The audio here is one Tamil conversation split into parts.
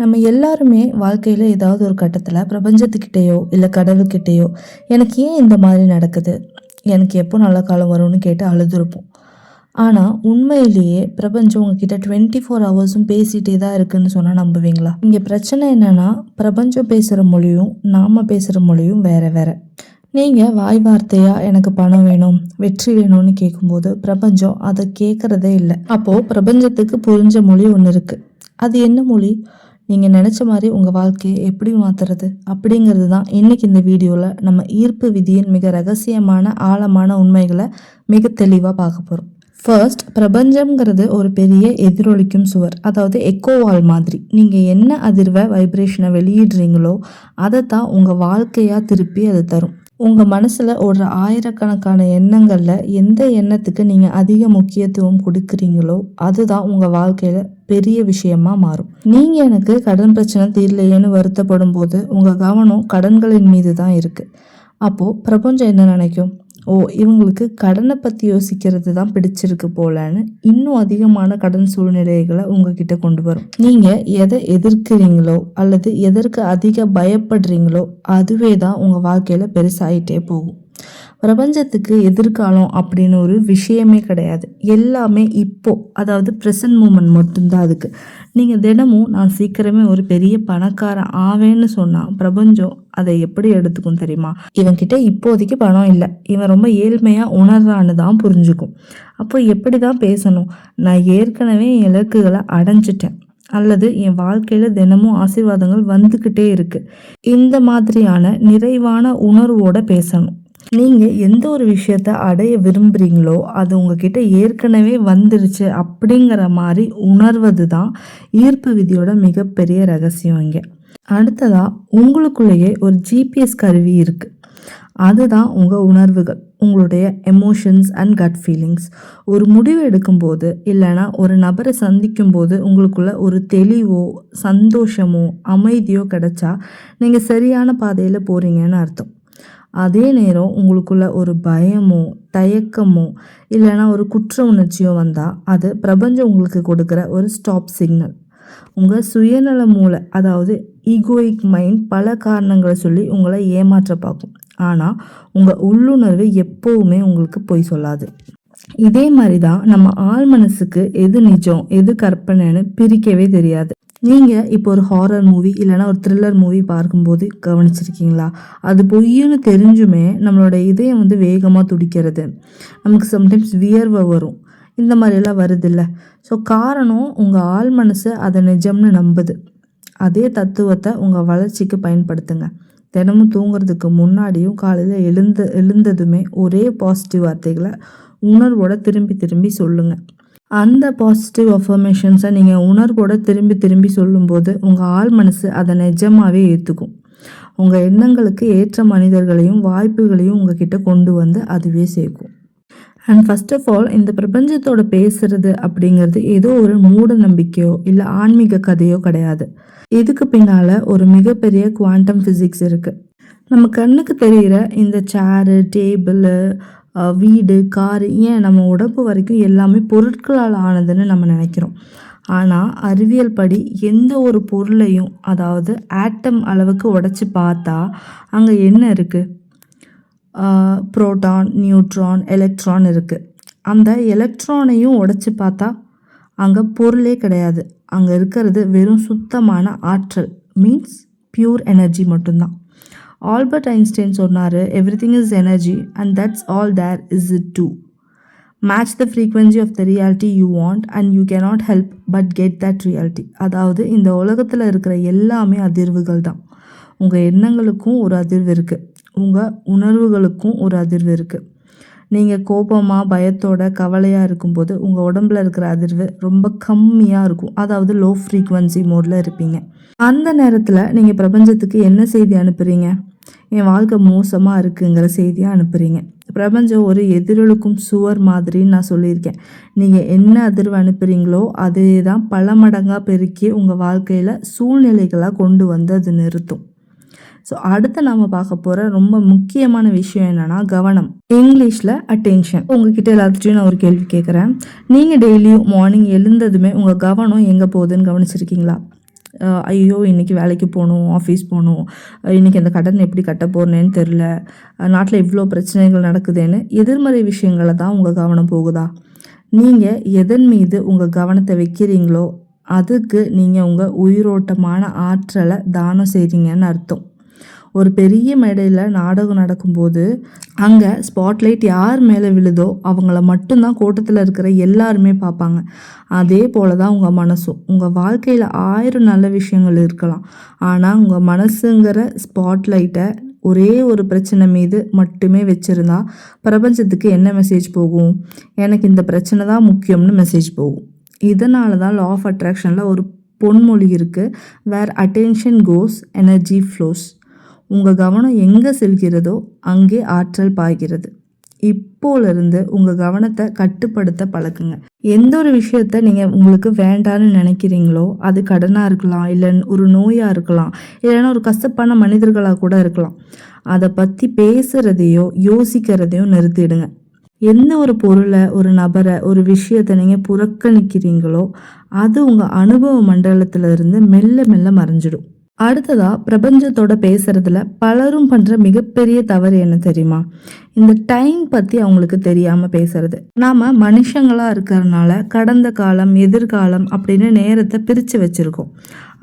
நம்ம எல்லாருமே வாழ்க்கையில் ஏதாவது ஒரு கட்டத்தில் பிரபஞ்சத்துக்கிட்டேயோ இல்லை கடவுள்கிட்டேயோ எனக்கு ஏன் இந்த மாதிரி நடக்குது, எனக்கு எப்போ நல்ல காலம் வரும்னு கேட்டு அழுதுருப்போம். ஆனால் உண்மையிலேயே பிரபஞ்சம் உங்ககிட்ட 24 ஹவர்ஸும் பேசிகிட்டே தான் இருக்குன்னு சொன்னால் நம்புவீங்களா? இங்கே பிரச்சனை என்னென்னா, பிரபஞ்சம் பேசுகிற மொழியும் நாம் பேசுகிற மொழியும் வேறு வேறு. நீங்கள் வாய் வார்த்தையாக எனக்கு பணம் வேணும், வெற்றி வேணும்னு கேட்கும்போது பிரபஞ்சம் அதை கேட்குறதே இல்லை. அப்போது பிரபஞ்சத்துக்கு புரிஞ்ச மொழி ஒன்று இருக்குது. அது என்ன மொழி? நீங்கள் நினச்ச மாதிரி உங்கள் வாழ்க்கையை எப்படி மாற்றுறது அப்படிங்கிறது தான் இன்றைக்கி இந்த வீடியோவில் நம்ம ஈர்ப்பு விதியின் மிக ரகசியமான ஆழமான உண்மைகளை மிக தெளிவாக பார்க்க போகிறோம். ஃபர்ஸ்ட், பிரபஞ்சம்ங்கிறது ஒரு பெரிய எதிரொலிக்கும் சுவர், அதாவது எக்கோவால் மாதிரி. நீங்கள் என்ன அதிர்வை வைப்ரேஷனை வெளியிடுறீங்களோ அதை தான் உங்கள் வாழ்க்கையாக திருப்பி அது தரும். உங்கள் மனசில் ஓடுற ஆயிரக்கணக்கான எண்ணங்களில் எந்த எண்ணத்துக்கு நீங்கள் அதிக முக்கியத்துவம் கொடுக்குறீங்களோ அதுதான் உங்கள் வாழ்க்கையில் பெரிய விஷயமா மாறும். நீங்கள் எனக்கு கடன் பிரச்சனை தீரலையேன்னு வருத்தப்படும் போது உங்கள் கவனம் கடன்களின் மீது தான் இருக்குது. அப்போது பிரபஞ்சம் என்ன நினைக்கும்? ஓ, இவங்களுக்கு கடனை பற்றி யோசிக்கிறது தான் பிடிச்சிருக்கு போலன்னு இன்னும் அதிகமான கடன் சூழ்நிலைகளை உங்ககிட்ட கொண்டு வரும். நீங்கள் எதை எதிர்க்கிறீங்களோ அல்லது எதற்கு அதிக பயப்படுறீங்களோ அதுவே தான் உங்கள் வாழ்க்கையில் பெருசாகிட்டே போகும். பிரபஞ்சத்துக்கு எதிர்காலம் அப்படின்னு ஒரு விஷயமே கிடையாது. எல்லாமே இப்போ, அதாவது ப்ரெசன்ட் மூமெண்ட் மட்டும்தான் அதுக்கு. நீங்கள் தினமும் நான் சீக்கிரமே ஒரு பெரிய பணக்காரன் ஆவேன்னு சொன்னால் பிரபஞ்சம் அதை எப்படி எடுத்துக்கும் தெரியுமா? இவன்கிட்ட இப்போதைக்கு பணம் இல்லை, இவன் ரொம்ப ஏழ்மையாக உணர்றான்னு தான் புரிஞ்சுக்கும். அப்போ எப்படி தான் பேசணும்? நான் ஏற்கனவே என் இலக்குகளை அடைஞ்சிட்டேன், அல்லது என் வாழ்க்கையில் தினமும் ஆசீர்வாதங்கள் வந்துக்கிட்டே இருக்குது. இந்த மாதிரியான நிறைவான உணர்வோட பேசணும். நீங்கள் எந்த ஒரு விஷயத்த அடைய விரும்புகிறீங்களோ அது உங்ககிட்ட ஏற்கனவே வந்துருச்சு அப்படிங்கிற மாதிரி உணர்வது தான் ஈர்ப்பு விதியோட மிகப்பெரிய ரகசியம். இங்கே அடுத்ததாக உங்களுக்குள்ளேயே ஒரு ஜிபிஎஸ் கருவி இருக்குது. அதுதான் உங்கள் உணர்வுகள், உங்களுடைய எமோஷன்ஸ் அண்ட் கட் ஃபீலிங்ஸ். ஒரு முடிவு எடுக்கும்போது இல்லைனா ஒரு நபரை சந்திக்கும் போது உங்களுக்குள்ள ஒரு தெளிவோ சந்தோஷமோ அமைதியோ கிடைச்சா நீங்கள் சரியான பாதையில் போகிறீங்கன்னு அர்த்தம். அதே நேரம் உங்களுக்குள்ள ஒரு பயமோ தயக்கமோ இல்லைனா ஒரு குற்ற உணர்ச்சியோ வந்தால் அது பிரபஞ்சம் உங்களுக்கு கொடுக்குற ஒரு ஸ்டாப் சிக்னல். உங்கள் சுயநல மூளை, அதாவது ஈகோயிக் மைண்ட் பல காரணங்களை சொல்லி உங்களை ஏமாற்ற பார்க்கும். ஆனால் உங்கள் உள்ளுணர்வு எப்போவுமே உங்களுக்கு பொய் சொல்லாது. இதே மாதிரி தான் நம்ம ஆள் மனசுக்கு எது நிஜம் எது கற்பனைன்னு பிரிக்கவே தெரியாது. நீங்கள் இப்போ ஒரு ஹாரர் மூவி இல்லைனா ஒரு த்ரில்லர் மூவி பார்க்கும்போது கவனிச்சிருக்கீங்களா? அது பொய்யுன்னு தெரிஞ்சுமே நம்மளோட இதயம் வேகமாக துடிக்கிறது, நமக்கு சம்டைம்ஸ் வியர்வை வரும், இந்த மாதிரியெல்லாம் வருது இல்லை? ஸோ காரணம் உங்கள் ஆள் மனசு அதை நிஜம்னு நம்புது. அதே தத்துவத்தை உங்கள் வளர்ச்சிக்கு பயன்படுத்துங்க. தினமும் தூங்குறதுக்கு முன்னாடியும் காலையில் எழுந்ததுமே ஒரே பாசிட்டிவ் வார்த்தைகளை உணர்வோட திரும்பி திரும்பி சொல்லுங்கள். அந்த பாசிட்டிவ் அஃபர்மேஷன்ஸை நீங்கள் உணர்வோட திரும்பி திரும்பி சொல்லும்போது உங்கள் ஆள் மனசு அதை நிஜமாகவே ஏற்றுக்கும். உங்கள் எண்ணங்களுக்கு ஏற்ற மனிதர்களையும் வாய்ப்புகளையும் உங்ககிட்ட கொண்டு வந்து அதுவே சேர்க்கும். அண்ட் ஃபர்ஸ்ட் ஆஃப் ஆல், இந்த பிரபஞ்சத்தோட பேசுறது அப்படிங்கிறது ஏதோ ஒரு மூட நம்பிக்கையோ இல்லை ஆன்மீக கதையோ கிடையாது. இதுக்கு பின்னால் ஒரு மிகப்பெரிய குவாண்டம் ஃபிசிக்ஸ் இருக்குது. நம்ம கண்ணுக்கு தெரிகிற இந்த சேரு, டேபிள், வீடு, காரு, ஏன் நம்ம உடம்பு வரைக்கும் எல்லாமே பொருட்களால் ஆனதுன்னு நம்ம நினைக்கிறோம். ஆனால் அறிவியல் படி எந்த ஒரு பொருளையும், அதாவது ஆட்டம் அளவுக்கு உடைச்சி பார்த்தா அங்கே என்ன இருக்குது? புரோட்டான், நியூட்ரான், எலக்ட்ரான் இருக்குது. அந்த எலக்ட்ரானையும் உடைச்சி பார்த்தா அங்கே பொருளே கிடையாது. அங்கே இருக்கிறது வெறும் சுத்தமான ஆற்றல், மீன்ஸ் பியூர் எனர்ஜி மட்டும்தான். ஆல்பர்ட் ஐன்ஸ்டைன் சொன்னார், everything is energy and that's all there is to it. Match the frequency of the reality you want and you cannot help but get that reality. அதாவது இந்த உலகத்தில் இருக்கிற எல்லாமே அதிர்வுகள் தான். உங்கள் எண்ணங்களுக்கும் ஒரு அதிர்வு இருக்குது, உங்கள் உணர்வுகளுக்கும் ஒரு அதிர்வு இருக்குது. நீங்கள் கோபமாக பயத்தோட கவலையாக இருக்கும்போது உங்கள் உடம்புல இருக்கிற அதிர்வு ரொம்ப கம்மியாக இருக்கும், அதாவது லோ ஃப்ரீக்வன்சி மோடில் இருப்பீங்க. அந்த நேரத்தில் நீங்கள் பிரபஞ்சத்துக்கு என்ன செய்தி அனுப்புகிறீங்க? என் வாழ்க்கை மோசமாக இருக்குங்கிற செய்தியாக அனுப்புகிறீங்க. பிரபஞ்சம் ஒரு எதிரொலிக்கும் சுவர் மாதிரின்னு நான் சொல்லியிருக்கேன். நீங்கள் என்ன அதிர்வு அனுப்புகிறீங்களோ அதே தான் பல மடங்காக பெருக்கி உங்கள் வாழ்க்கையில் சூழ்நிலைகளாக கொண்டு வந்து அது நிறுத்தும். ஸோ அடுத்து நாம் பார்க்க போகிற ரொம்ப முக்கியமான விஷயம் என்னென்னா கவனம், இங்கிலீஷில் அட்டென்ஷன். உங்ககிட்ட எல்லாத்துட்டையும் நான் ஒரு கேள்வி கேட்குறேன். நீங்கள் டெய்லியும் மார்னிங் எழுந்ததுமே உங்கள் கவனம் எங்கே போகுதுன்னு கவனிச்சிருக்கீங்களா? ஐயோ இன்றைக்கி வேலைக்கு போகணும், ஆஃபீஸ் போகணும், இன்றைக்கி அந்த கடன் எப்படி கட்ட போகிறேன்னு தெரில, நாட்டில் இவ்வளோ பிரச்சனைகள் நடக்குதுன்னு எதிர்மறை விஷயங்களை தான் உங்கள் கவனம் போகுதா? நீங்கள் எதன் மீது உங்கள் கவனத்தை வைக்கிறீங்களோ அதுக்கு நீங்கள் உங்கள் உயிரோட்டமான ஆற்றலை தானம் செய்கிறீங்கன்னு அர்த்தம். ஒரு பெரிய மேடையில் நாடகம் நடக்கும்போது அங்கே ஸ்பாட்லைட் யார் மேலே விழுதோ அவங்கள மட்டும்தான் கூட்டத்தில் இருக்கிற எல்லாருமே பார்ப்பாங்க. அதே போல தான் உங்கள் மனசும். உங்கள் வாழ்க்கையில் 1000 நல்ல விஷயங்கள் இருக்கலாம், ஆனால் உங்கள் மனசுங்கிற ஸ்பாட்லைட்டை ஒரே ஒரு பிரச்சனை மீது மட்டுமே வச்சுருந்தா பிரபஞ்சத்துக்கு என்ன மெசேஜ் போகும்? எனக்கு இந்த பிரச்சனை தான் முக்கியம்னு மெசேஜ் போகும். இதனால தான் லா ஆஃப் அட்ராக்ஷனில் ஒரு பொன்மொழி இருக்குது, வேர் அட்டென்ஷன் கோஸ் எனர்ஜி ஃப்ளோஸ். உங்கள் கவனம் எங்கே செல்கிறதோ அங்கே ஆற்றல் பாய்கிறது. இப்போலேருந்து உங்கள் கவனத்தை கட்டுப்படுத்த பழக்குங்க. எந்த ஒரு விஷயத்த நீங்கள் உங்களுக்கு வேண்டான்னு நினைக்கிறீங்களோ, அது கடனாக இருக்கலாம், இல்லை ஒரு நோயாக இருக்கலாம், இல்லைன்னா ஒரு கசப்பான மனிதர்களாக கூட இருக்கலாம். அதை பற்றி பேசுகிறதையோ யோசிக்கிறதையோ நிறுத்திடுங்க. எந்த ஒரு பொருளை, ஒரு நபரை, ஒரு விஷயத்தை நீங்கள் புறக்கணிக்கிறீங்களோ அது உங்கள் அனுபவ மண்டலத்தில் இருந்து மெல்ல மெல்ல மறைஞ்சிடும். அடுத்ததா பிரபஞ்சத்தோட பேசுறதுல பலரும் பண்ற மிகப்பெரிய தவறு என்ன தெரியுமா? இந்த டைம் பத்தி அவங்களுக்கு தெரியாம பேசுறது. நாம மனுஷங்களா இருக்கிறதுனால கடந்த காலம், எதிர்காலம் அப்படின்னு நேரத்தை பிரிச்சு வச்சிருக்கோம்.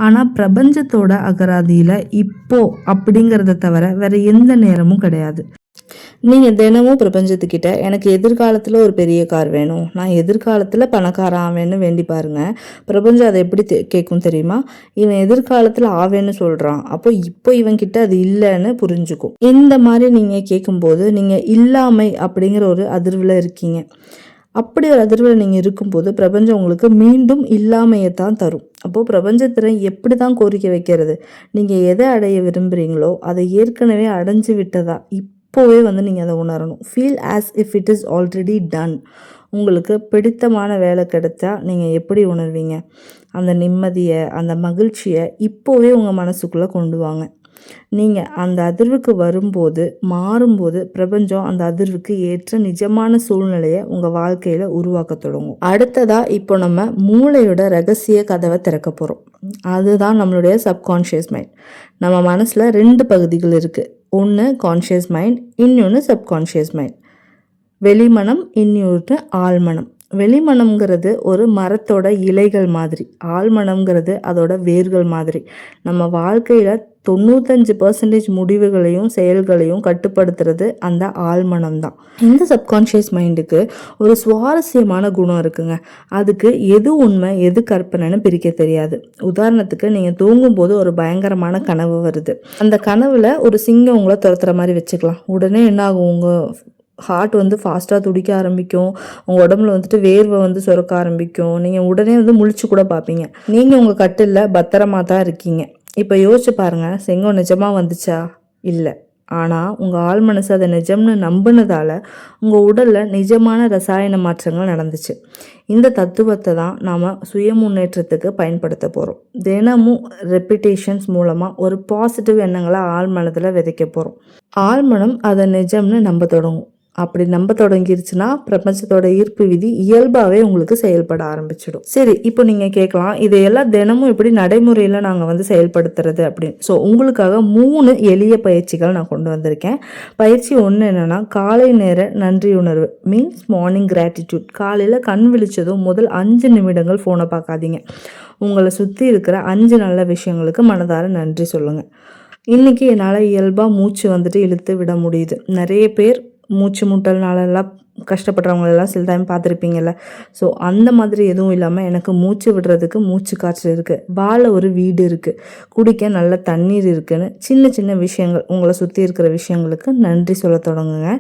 ஆனா பிரபஞ்சத்தோட அகராதியில இப்போ அப்படிங்கிறத தவிர வேற எந்த நேரமும் கிடையாது. நீங்கள் தினமும் பிரபஞ்சத்துக்கிட்ட எனக்கு எதிர்காலத்தில் ஒரு பெரிய கார் வேணும், நான் எதிர்காலத்தில் பணக்காரன் ஆவேன்னு வேண்டி பாருங்கள். பிரபஞ்சம் அதை எப்படி கேட்கும் தெரியுமா? இவன் எதிர்காலத்தில் ஆவேன்னு சொல்கிறான், அப்போ இப்போ இவன்கிட்ட அது இல்லைன்னு புரிஞ்சுக்கும். இந்த மாதிரி நீங்கள் கேட்கும்போது நீங்கள் இல்லாமை அப்படிங்கிற ஒரு அதிர்வில் இருக்கீங்க. அப்படி ஒரு அதிர்வில் நீங்கள் இருக்கும்போது பிரபஞ்சம் உங்களுக்கு மீண்டும் இல்லாமையை தான் தரும். அப்போது பிரபஞ்சத்தினை எப்படி தான் கோரிக்கை வைக்கிறது? நீங்கள் எதை அடைய விரும்புகிறீங்களோ அதை ஏற்கனவே அடைஞ்சு விட்டதா இப்போவே நீங்கள் அதை உணரணும். Feel as if it is already done. உங்களுக்கு பிடித்தமான வேலை கிடைச்சா நீங்கள் எப்படி உணர்வீங்க? அந்த நிம்மதியை, அந்த மகிழ்ச்சியை இப்போவே உங்கள் மனசுக்குள்ளே கொண்டு வாங்க. நீங்கள் அந்த அதிர்வுக்கு வரும்போது, மாறும்போது பிரபஞ்சம் அந்த அதிர்வுக்கு ஏற்ற நிஜமான சூழ்நிலையை உங்கள் வாழ்க்கையில் உருவாக்க தொடங்கும். அடுத்ததாக இப்போ நம்ம மூளையோட ரகசிய கதவை திறக்க போகிறோம். அதுதான் நம்மளுடைய சப்கான்ஷியஸ் மைண்ட். நம்ம மனசில் 2 பகுதிகள் இருக்குது. ஒன்று கான்ஷியஸ் மைண்ட், இன்னொன்று சப்கான்ஷியஸ் மைண்ட். வெளிமனம், இன்னொன்று ஆழ்மனம். வெளிமனம்ங்கிறது ஒரு மரத்தோட இலைகள் மாதிரி, ஆழ்மனம்ங்கிறது அதோட வேர்கள் மாதிரி. நம்ம வாழ்க்கையில் 95% முடிவுகளையும் செயல்களையும் கட்டுப்படுத்துறது அந்த ஆழ்மனம் தான். இந்த சப்கான்ஷியஸ் மைண்டுக்கு ஒரு சுவாரஸ்யமான குணம் இருக்குங்க. அதுக்கு எது உண்மை எது கற்பனைன்னு பிரிக்க தெரியாது. உதாரணத்துக்கு நீங்கள் தூங்கும்போது ஒரு பயங்கரமான கனவு வருது. அந்த கனவுல ஒரு சிங்கம் உங்களை துரத்துற மாதிரி வச்சுக்கலாம். உடனே என்ன ஆகும்? உங்கள் ஹார்ட் ஃபாஸ்ட்டாக துடிக்க ஆரம்பிக்கும். உங்கள் உடம்புல வேர்வை சுரக்க ஆரம்பிக்கும். நீங்கள் உடனே முழிச்சு கூட பார்ப்பீங்க. நீங்கள் உங்கள் கட்டிலில் பத்திரமா தான் இருக்கீங்க. இப்போ யோசிச்சு பாருங்கள், சிங்கம் நிஜமாக வந்துச்சா? இல்லை. ஆனால் உங்கள் ஆள் மனசு அதை நிஜம்னு நம்பினதால் உங்கள் உடலில் நிஜமான ரசாயன மாற்றங்கள் நடந்துச்சு. இந்த தத்துவத்தை தான் நாம் சுய முன்னேற்றத்துக்கு பயன்படுத்த போகிறோம். தினமும் ரெப்பிட்டேஷன்ஸ் மூலமாக ஒரு பாசிட்டிவ் எண்ணங்களை ஆள் மனதில் விதைக்க போகிறோம். ஆழ்மனம் அதை நிஜம்னு நம்ப தொடங்கும். அப்படி நம்ப தொடங்கிருச்சுன்னா பிரபஞ்சத்தோட ஈர்ப்பு விதி இயல்பாகவே உங்களுக்கு செயல்பட ஆரம்பிச்சிடும். சரி, இப்போ நீங்கள் கேட்கலாம், இதையெல்லாம் தினமும் எப்படி நடைமுறையில் நாங்கள் செயல்படுத்துறது அப்படின்னு. ஸோ உங்களுக்காக 3 எளிய பயிற்சிகள் நான் கொண்டு வந்திருக்கேன். பயிற்சி 1 என்னென்னா, காலை நேர நன்றி உணர்வு, மீன்ஸ் மார்னிங் கிராட்டிடியூட். காலையில் கண் விழிச்சதும் முதல் 5 நிமிடங்கள் ஃபோனை பார்க்காதீங்க. உங்களை சுற்றி இருக்கிற 5 நல்ல விஷயங்களுக்கு மனதார நன்றி சொல்லுங்கள். இன்றைக்கி என்னால் இயல்பாக மூச்சு இழுத்து விட முடியுது. நிறைய பேர் மூச்சு முட்டல்னாலெல்லாம் கஷ்டப்படுறவங்களெல்லாம் சில டைம் பார்த்துருப்பீங்கள்ல. ஸோ அந்த மாதிரி எதுவும் இல்லாமல் எனக்கு மூச்சு விடுறதுக்கு மூச்சு காற்று இருக்குது, வாழ ஒரு வீடு இருக்குது, குடிக்க நல்ல தண்ணீர் இருக்குதுன்னு சின்ன சின்ன விஷயங்கள், உங்களை சுற்றி இருக்கிற விஷயங்களுக்கு நன்றி சொல்ல தொடங்குங்க.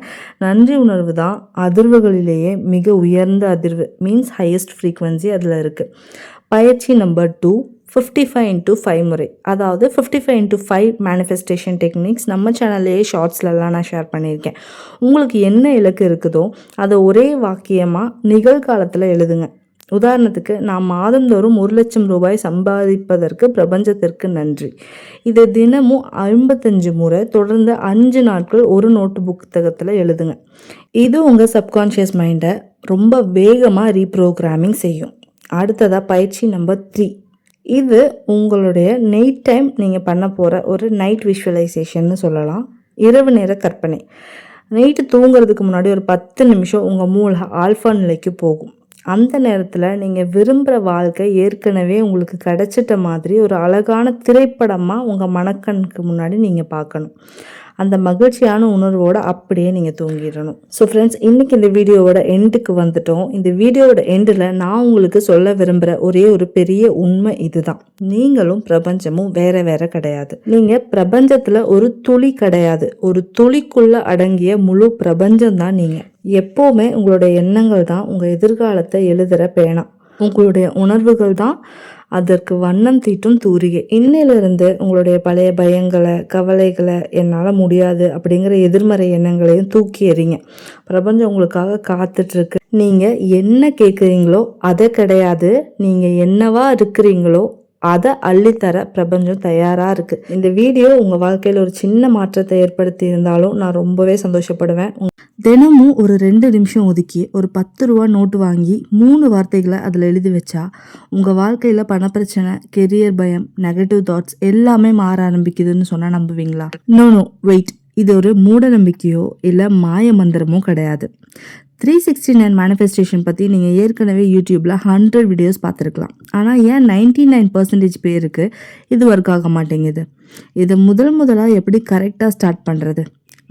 நன்றி உணர்வு தான் அதிர்வுகளிலேயே மிக உயர்ந்த அதிர்வு, மீன்ஸ் ஹையஸ்ட் ஃப்ரீக்வன்சி அதில் இருக்குது. பயிற்சி நம்பர் 2, 55x5 முறை, அதாவது 55x5 மேனிஃபெஸ்டேஷன் டெக்னிக்ஸ் நம்ம சேனல்லையே ஷார்ட்ஸ்லலாம் நான் ஷேர் பண்ணியிருக்கேன். உங்களுக்கு என்ன இலக்கு இருக்குதோ அதை ஒரே வாக்கியமாக நிகழ்காலத்தில் எழுதுங்க. உதாரணத்துக்கு, நான் மாதந்தோறும் 1,00,000 ரூபாய் சம்பாதிப்பதற்கு பிரபஞ்சத்திற்கு நன்றி. இதை தினமும் 55 முறை தொடர்ந்து 5 நாட்கள் ஒரு நோட்டு புத்தகத்தில் எழுதுங்க. இது உங்கள் சப்கான்ஷியஸ் மைண்டை ரொம்ப வேகமாக ரீப்ரோக்ராமிங் செய்யும். அடுத்ததாக பயிற்சி நம்பர் 3, இது உங்களுடைய நைட் டைம் நீங்கள் பண்ண போகிற ஒரு நைட் விஷுவலைசேஷன்னு சொல்லலாம். இரவு நேர கற்பனை. நைட்டு தூங்குறதுக்கு முன்னாடி ஒரு 10 நிமிஷம் உங்கள் மூளை ஆல்ஃபா நிலைக்கு போகும். அந்த நேரத்தில் நீங்கள் விரும்புகிற வாழ்க்கை ஏற்கனவே உங்களுக்கு கிடைச்சிட்ட மாதிரி ஒரு அழகான திரைப்படமாக உங்கள் மனக்கண்ணுக்கு முன்னாடி நீங்கள் பார்க்கணும். அந்த மகிழ்ச்சியான உணர்வோடு அப்படியே நீங்கள் தூங்கிடணும். ஸோ ஃப்ரெண்ட்ஸ், இன்றைக்கி இந்த வீடியோவோட எண்டுக்கு வந்துட்டோம். இந்த வீடியோவோட எண்டில் நான் உங்களுக்கு சொல்ல விரும்புகிற ஒரே ஒரு பெரிய உண்மை இதுதான். நீங்களும் பிரபஞ்சமும் வேற வேற கிடையாது. நீங்கள் பிரபஞ்சத்தில் ஒரு துளி கிடையாது. ஒரு துளிக்குள்ளே அடங்கிய முழு பிரபஞ்சம் தான் நீங்கள். எப்போவுமே உங்களுடைய எண்ணங்கள் தான் உங்கள் எதிர்காலத்தை எழுதுகிற பேனா. உங்களுடைய உணர்வுகள் தான் அதற்கு வண்ணம் தீட்டும் தூரிகை. இன்னிலிருந்து உங்களுடைய பழைய பயங்களை, கவலைகளை, என்னால் முடியாது அப்படிங்கிற எதிர்மறை எண்ணங்களையும் தூக்கி எறிங்க. பிரபஞ்சம் உங்களுக்காக காத்துட்ருக்கு. நீங்கள் என்ன கேட்குறீங்களோ அதை கிடையாது, நீங்கள் என்னவா இருக்கிறீங்களோ அதை அள்ளித்தர பிரபஞ்சம் தயாராக இருக்குது. இந்த வீடியோ உங்கள் வாழ்க்கையில் ஒரு சின்ன மாற்றத்தை ஏற்படுத்தி இருந்தாலும் நான் ரொம்பவே சந்தோஷப்படுவேன். தினமும் ஒரு 2 நிமிஷம் ஒதுக்கி ஒரு 10 ரூபா நோட்டு வாங்கி 3 வார்த்தைகளை அதில் எழுதி வச்சா உங்கள் வாழ்க்கையில் பணப்பிரச்சனை, கெரியர் பயம், நெகட்டிவ் தாட்ஸ் எல்லாமே மாற ஆரம்பிக்குதுன்னு சொன்னால் நம்புவீங்களா? நோ வெயிட், இது ஒரு மூட நம்பிக்கையோ இல்லை மாய மந்திரமோ கிடையாது. 369 மேனிஃபெஸ்டேஷன் பற்றி நீங்கள் ஏற்கனவே யூடியூப்பில் 100 வீடியோஸ் பார்த்துருக்கலாம். ஆனால் ஏன் 99% பேருக்கு இது ஒர்க் ஆக மாட்டேங்குது? இதை முதலாக எப்படி கரெக்டாக ஸ்டார்ட் பண்ணுறது?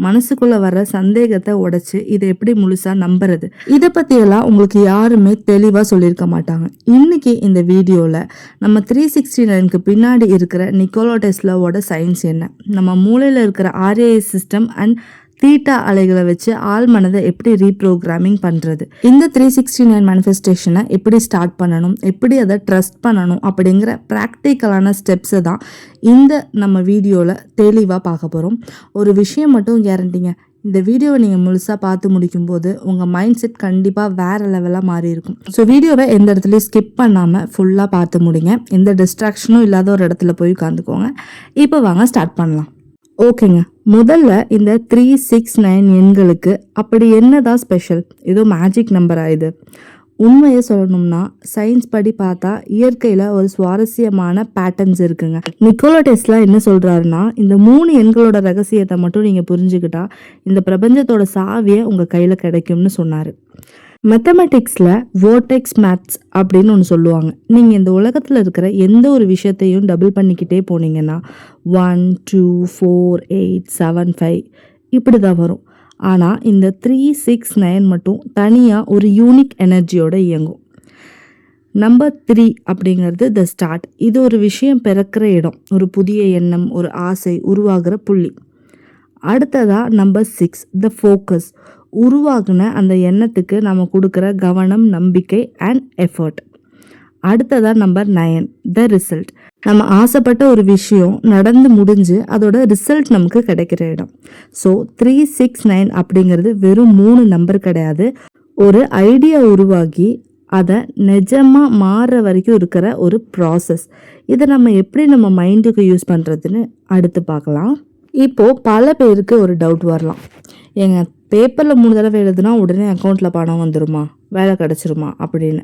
மனசுக்குள்ளே வர சந்தேகத்தை உடைச்சி இதை எப்படி முழுசாக நம்புறது? இதை பற்றியெல்லாம் உங்களுக்கு யாருமே தெளிவாக சொல்லியிருக்க மாட்டாங்க. இன்றைக்கி இந்த வீடியோவில் நம்ம 369க்கு பின்னாடி இருக்கிற நிக்கோலா டெஸ்லாவோட சயின்ஸ் என்ன, நம்ம மூளையில் இருக்கிற RAS சிஸ்டம் அண்ட் தீட்டா அலைகளை வச்சு ஆள் மனதை எப்படி ரீப்ரோக்ராமிங் பண்ணுறது, இந்த 369 மேனிஃபெஸ்டேஷனை எப்படி ஸ்டார்ட் பண்ணணும், எப்படி அதை ட்ரஸ்ட் பண்ணணும் அப்படிங்கிற ப்ராக்டிக்கலான ஸ்டெப்ஸை தான் இந்த நம்ம வீடியோவில் தெளிவாக பார்க்க போகிறோம். ஒரு விஷயம் மட்டும் கேரண்டிங்க, இந்த வீடியோவை நீங்கள் முழுசாக பார்த்து முடிக்கும்போது உங்கள் மைண்ட் செட் கண்டிப்பாக வேறு லெவலாக மாறி இருக்கும். ஸோ வீடியோவை எந்த இடத்துலையும் ஸ்கிப் பண்ணாமல் ஃபுல்லாக பார்த்து முடிங்க. எந்த டிஸ்ட்ராக்ஷனும் இல்லாத ஒரு இடத்துல போய் உட்காந்துக்கோங்க. இப்போ வாங்க ஸ்டார்ட் பண்ணலாம். ஓகேங்க, முதல்ல இந்த 369 எண்களுக்கு அப்படி என்னதான் ஸ்பெஷல்? ஏதோ மேஜிக் நம்பரா இது? உண்மையை சொல்லணும்னா சயின்ஸ் படி பார்த்தா இயற்கையில் ஒரு சுவாரஸ்யமான பேட்டர்ன்ஸ் இருக்குங்க. நிக்கோலா டெஸ்லா என்ன சொல்கிறாருன்னா, இந்த 3 எண்களோட ரகசியத்தை மட்டும் நீங்கள் புரிஞ்சுக்கிட்டா இந்த பிரபஞ்சத்தோட சாவியை உங்கள் கையில் கிடைக்கும்னு சொன்னார். மேத்தமெட்டிக்ஸில் வோர்டெக்ஸ் மேத்ஸ் அப்படின்னு ஒன்று சொல்லுவாங்க. நீங்கள் இந்த உலகத்தில் இருக்கிற எந்த ஒரு விஷயத்தையும் டபுள் பண்ணிக்கிட்டே போனீங்கன்னா 1 2 4 8 7 5 இப்படி தான் வரும். ஆனால் இந்த 369 மட்டும் தனியாக ஒரு யூனிக் எனர்ஜியோடு இயங்கும். நம்பர் 3 அப்படிங்கிறது த ஸ்டார்ட். இது ஒரு விஷயம் பிறக்கிற இடம், ஒரு புதிய எண்ணம், ஒரு ஆசை உருவாகிற புள்ளி. அடுத்ததாக நம்பர் 6 த ஃபோக்கஸ். உருவாகின அந்த எண்ணத்துக்கு நம்ம கொடுக்குற கவனம், நம்பிக்கை அண்ட் எஃபர்ட். அடுத்ததாக நம்பர் 9 த ரிசல்ட். நம்ம ஆசைப்பட்ட ஒரு விஷயம் நடந்து முடிஞ்சு அதோட ரிசல்ட் நமக்கு கிடைக்கிற இடம். ஸோ 369 அப்படிங்கிறது வெறும் 3 நம்பர் கிடையாது, ஒரு ஐடியா உருவாகி அதை நிஜமாக மாறுற வரைக்கும் இருக்கிற ஒரு ப்ராசஸ். இதை நம்ம எப்படி நம்ம மைண்டுக்கு யூஸ் பண்ணுறதுன்னு அடுத்து பார்க்கலாம். இப்போது பல பேருக்கு ஒரு டவுட் வரலாம், எங்க பேப்பரில் 3 தடவை எழுதுனா உடனே அக்கௌண்ட்டில் பணம் வந்துடுமா, வேலை கிடச்சிருமா அப்படின்னு.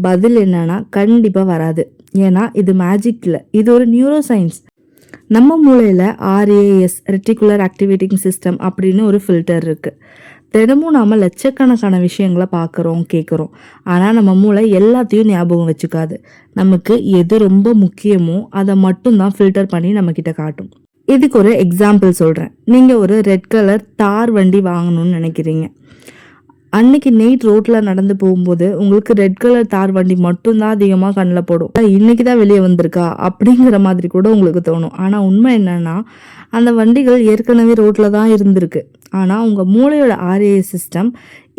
பதில் என்னன்னா, கண்டிப்பாக வராது. ஏன்னா இது மேஜிக் இல்லை, இது ஒரு நியூரோ சயின்ஸ். நம்ம மூளையில் RAS ரெட்டிகுலர் ஆக்டிவேட்டிங் சிஸ்டம் அப்படின்னு ஒரு ஃபில்டர் இருக்குது. தினமும் நாம் லட்சக்கணக்கான விஷயங்களை பார்க்குறோம், கேட்குறோம். ஆனால் நம்ம மூளை எல்லாத்தையும் ஞாபகம் வச்சுக்காது. நமக்கு எது ரொம்ப முக்கியமோ அதை மட்டும்தான் ஃபில்டர் பண்ணி நம்மக்கிட்ட காட்டும். இதுக்கு ஒரு எக்ஸாம்பிள் சொல்கிறேன். நீங்கள் ஒரு ரெட் கலர் தார் வண்டி வாங்கணும்னு நினைக்கிறீங்க. அன்னைக்கு நைட் ரோட்டில் நடந்து போகும்போது உங்களுக்கு ரெட் கலர் தார் வண்டி மட்டும்தான் அதிகமாக கண்ணில் போடும். இன்னைக்கு தான் வெளியே வந்திருக்கா அப்படிங்கிற மாதிரி கூட உங்களுக்கு தோணும். ஆனால் உண்மை என்னன்னா, அந்த வண்டிகள் ஏற்கனவே ரோட்டில் தான் இருந்திருக்கு. ஆனால் உங்கள் மூளையோட RAS சிஸ்டம்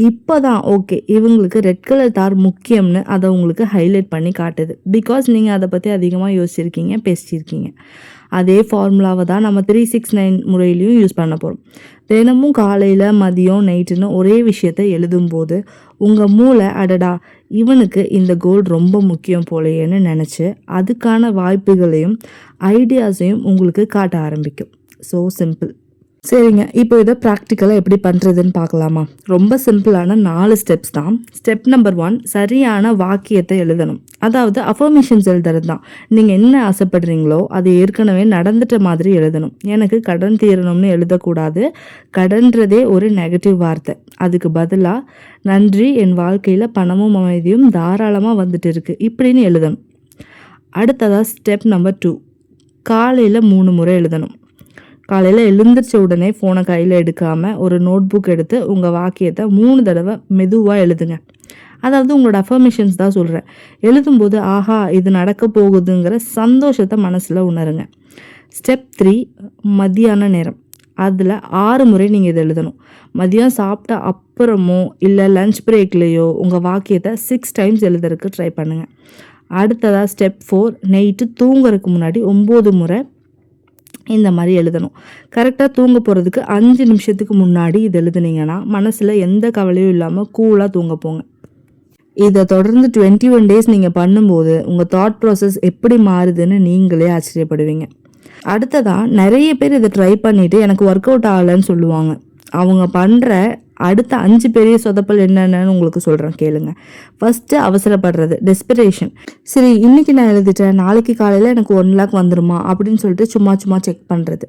இப்போ தான் ஓகே இவங்களுக்கு ரெட் கலர் தார் முக்கியம்னு அதை உங்களுக்கு ஹைலைட் பண்ணி காட்டுது. பிகாஸ் நீங்கள் அதை பற்றி அதிகமாக யோசிச்சிருக்கீங்க, பேசியிருக்கீங்க. அதே ஃபார்முலாவை தான் நம்ம 369 முறையிலையும் யூஸ் பண்ண போகிறோம். தினமும் காலையில், மதியம், நைட்டுன்னு ஒரே விஷயத்தை எழுதும்போது உங்கள் மூளை அடடா இவனுக்கு இந்த கோல் ரொம்ப முக்கியம் போலையேன்னு நினச்சி அதுக்கான வாய்ப்புகளையும் ஐடியாஸையும் உங்களுக்கு காட்ட ஆரம்பிக்கும். So simple. சரிங்க. இப்போ இத ப்ராக்டிகலா எப்படி பண்றதுன்னு பார்க்கலாமா? ரொம்ப சிம்பிளான 4 ஸ்டெப்ஸ் தான். ஸ்டெப் நம்பர் 1 சரியான வாக்கியத்த எழுதணும். அதாவது அஃபர்மேஷன்ஸ் எழுதுறது தான். நீங்க என்ன ஆசைப்படுறீங்களோ, அது ஏற்கனவே நடந்துட்ட மாதிரி எழுதணும். எனக்கு கடன் தீரணும்னு எழுதக்கூடாது. கடன்றதே ஒரு நெகட்டிவ் வார்த்தை. அதுக்கு பதிலா, நன்றி என் வாழ்க்கையில பணமும் அமைதியும் தாராளமா வந்துட்டு இருக்கு. இப்படின்னு எழுதணும். அடுத்ததா ஸ்டெப் நம்பர் 2 காலையில 3 முறை எழுதணும். காலையில் எழுந்திரிச்ச உடனே ஃபோனை கையில் எடுக்காமல் ஒரு நோட் புக் எடுத்து உங்கள் வாக்கியத்தை 3 தடவை மெதுவாக எழுதுங்க. அதாவது உங்களோட அஃபர்மேஷன்ஸ் தான் சொல்கிறேன். எழுதும்போது ஆஹா இது நடக்க போகுதுங்கிற சந்தோஷத்தை மனசில் உணருங்க. ஸ்டெப் 3 மத்தியான நேரம். அதில் 6 முறை நீங்கள் இதை எழுதணும். மதியம் சாப்பிட்ட அப்புறமோ இல்லை லன்ச் பிரேக்லேயோ உங்கள் வாக்கியத்தை 6 டைம்ஸ் எழுதுறதுக்கு ட்ரை பண்ணுங்கள். அடுத்ததாக ஸ்டெப் 4 நைட்டு தூங்குறதுக்கு முன்னாடி 9 முறை இந்த மாதிரி எழுதணும். கரெக்டாக தூங்க போகிறதுக்கு 5 நிமிஷத்துக்கு முன்னாடி இது எழுதுனீங்கன்னா மனசில் எந்த கவலையும் இல்லாமல் கூலாக தூங்க போங்க. இதை தொடர்ந்து 21 டேஸ் நீங்கள் பண்ணும்போது உங்கள் தாட் ப்ராசஸ் எப்படி மாறுதுன்னு நீங்களே ஆச்சரியப்படுவீங்க. அடுத்ததாக நிறைய பேர் இதை ட்ரை பண்ணிவிட்டு எனக்கு ஒர்க் அவுட் ஆகலைன்னு சொல்லுவாங்க. அவங்க பண்ணுற அடுத்த 5 பெரிய சொதப்பல் என்னென்னு உங்களுக்கு சொல்கிறேன் கேளுங்க. ஃபஸ்ட்டு அவசரப்படுறது, டெஸ்பிரேஷன். சரி இன்றைக்கி நான் எழுதிட்டேன், நாளைக்கு காலையில் எனக்கு 1 லேக் வந்துடுமா அப்படின்னு சொல்லிட்டு சும்மா செக் பண்ணுறது.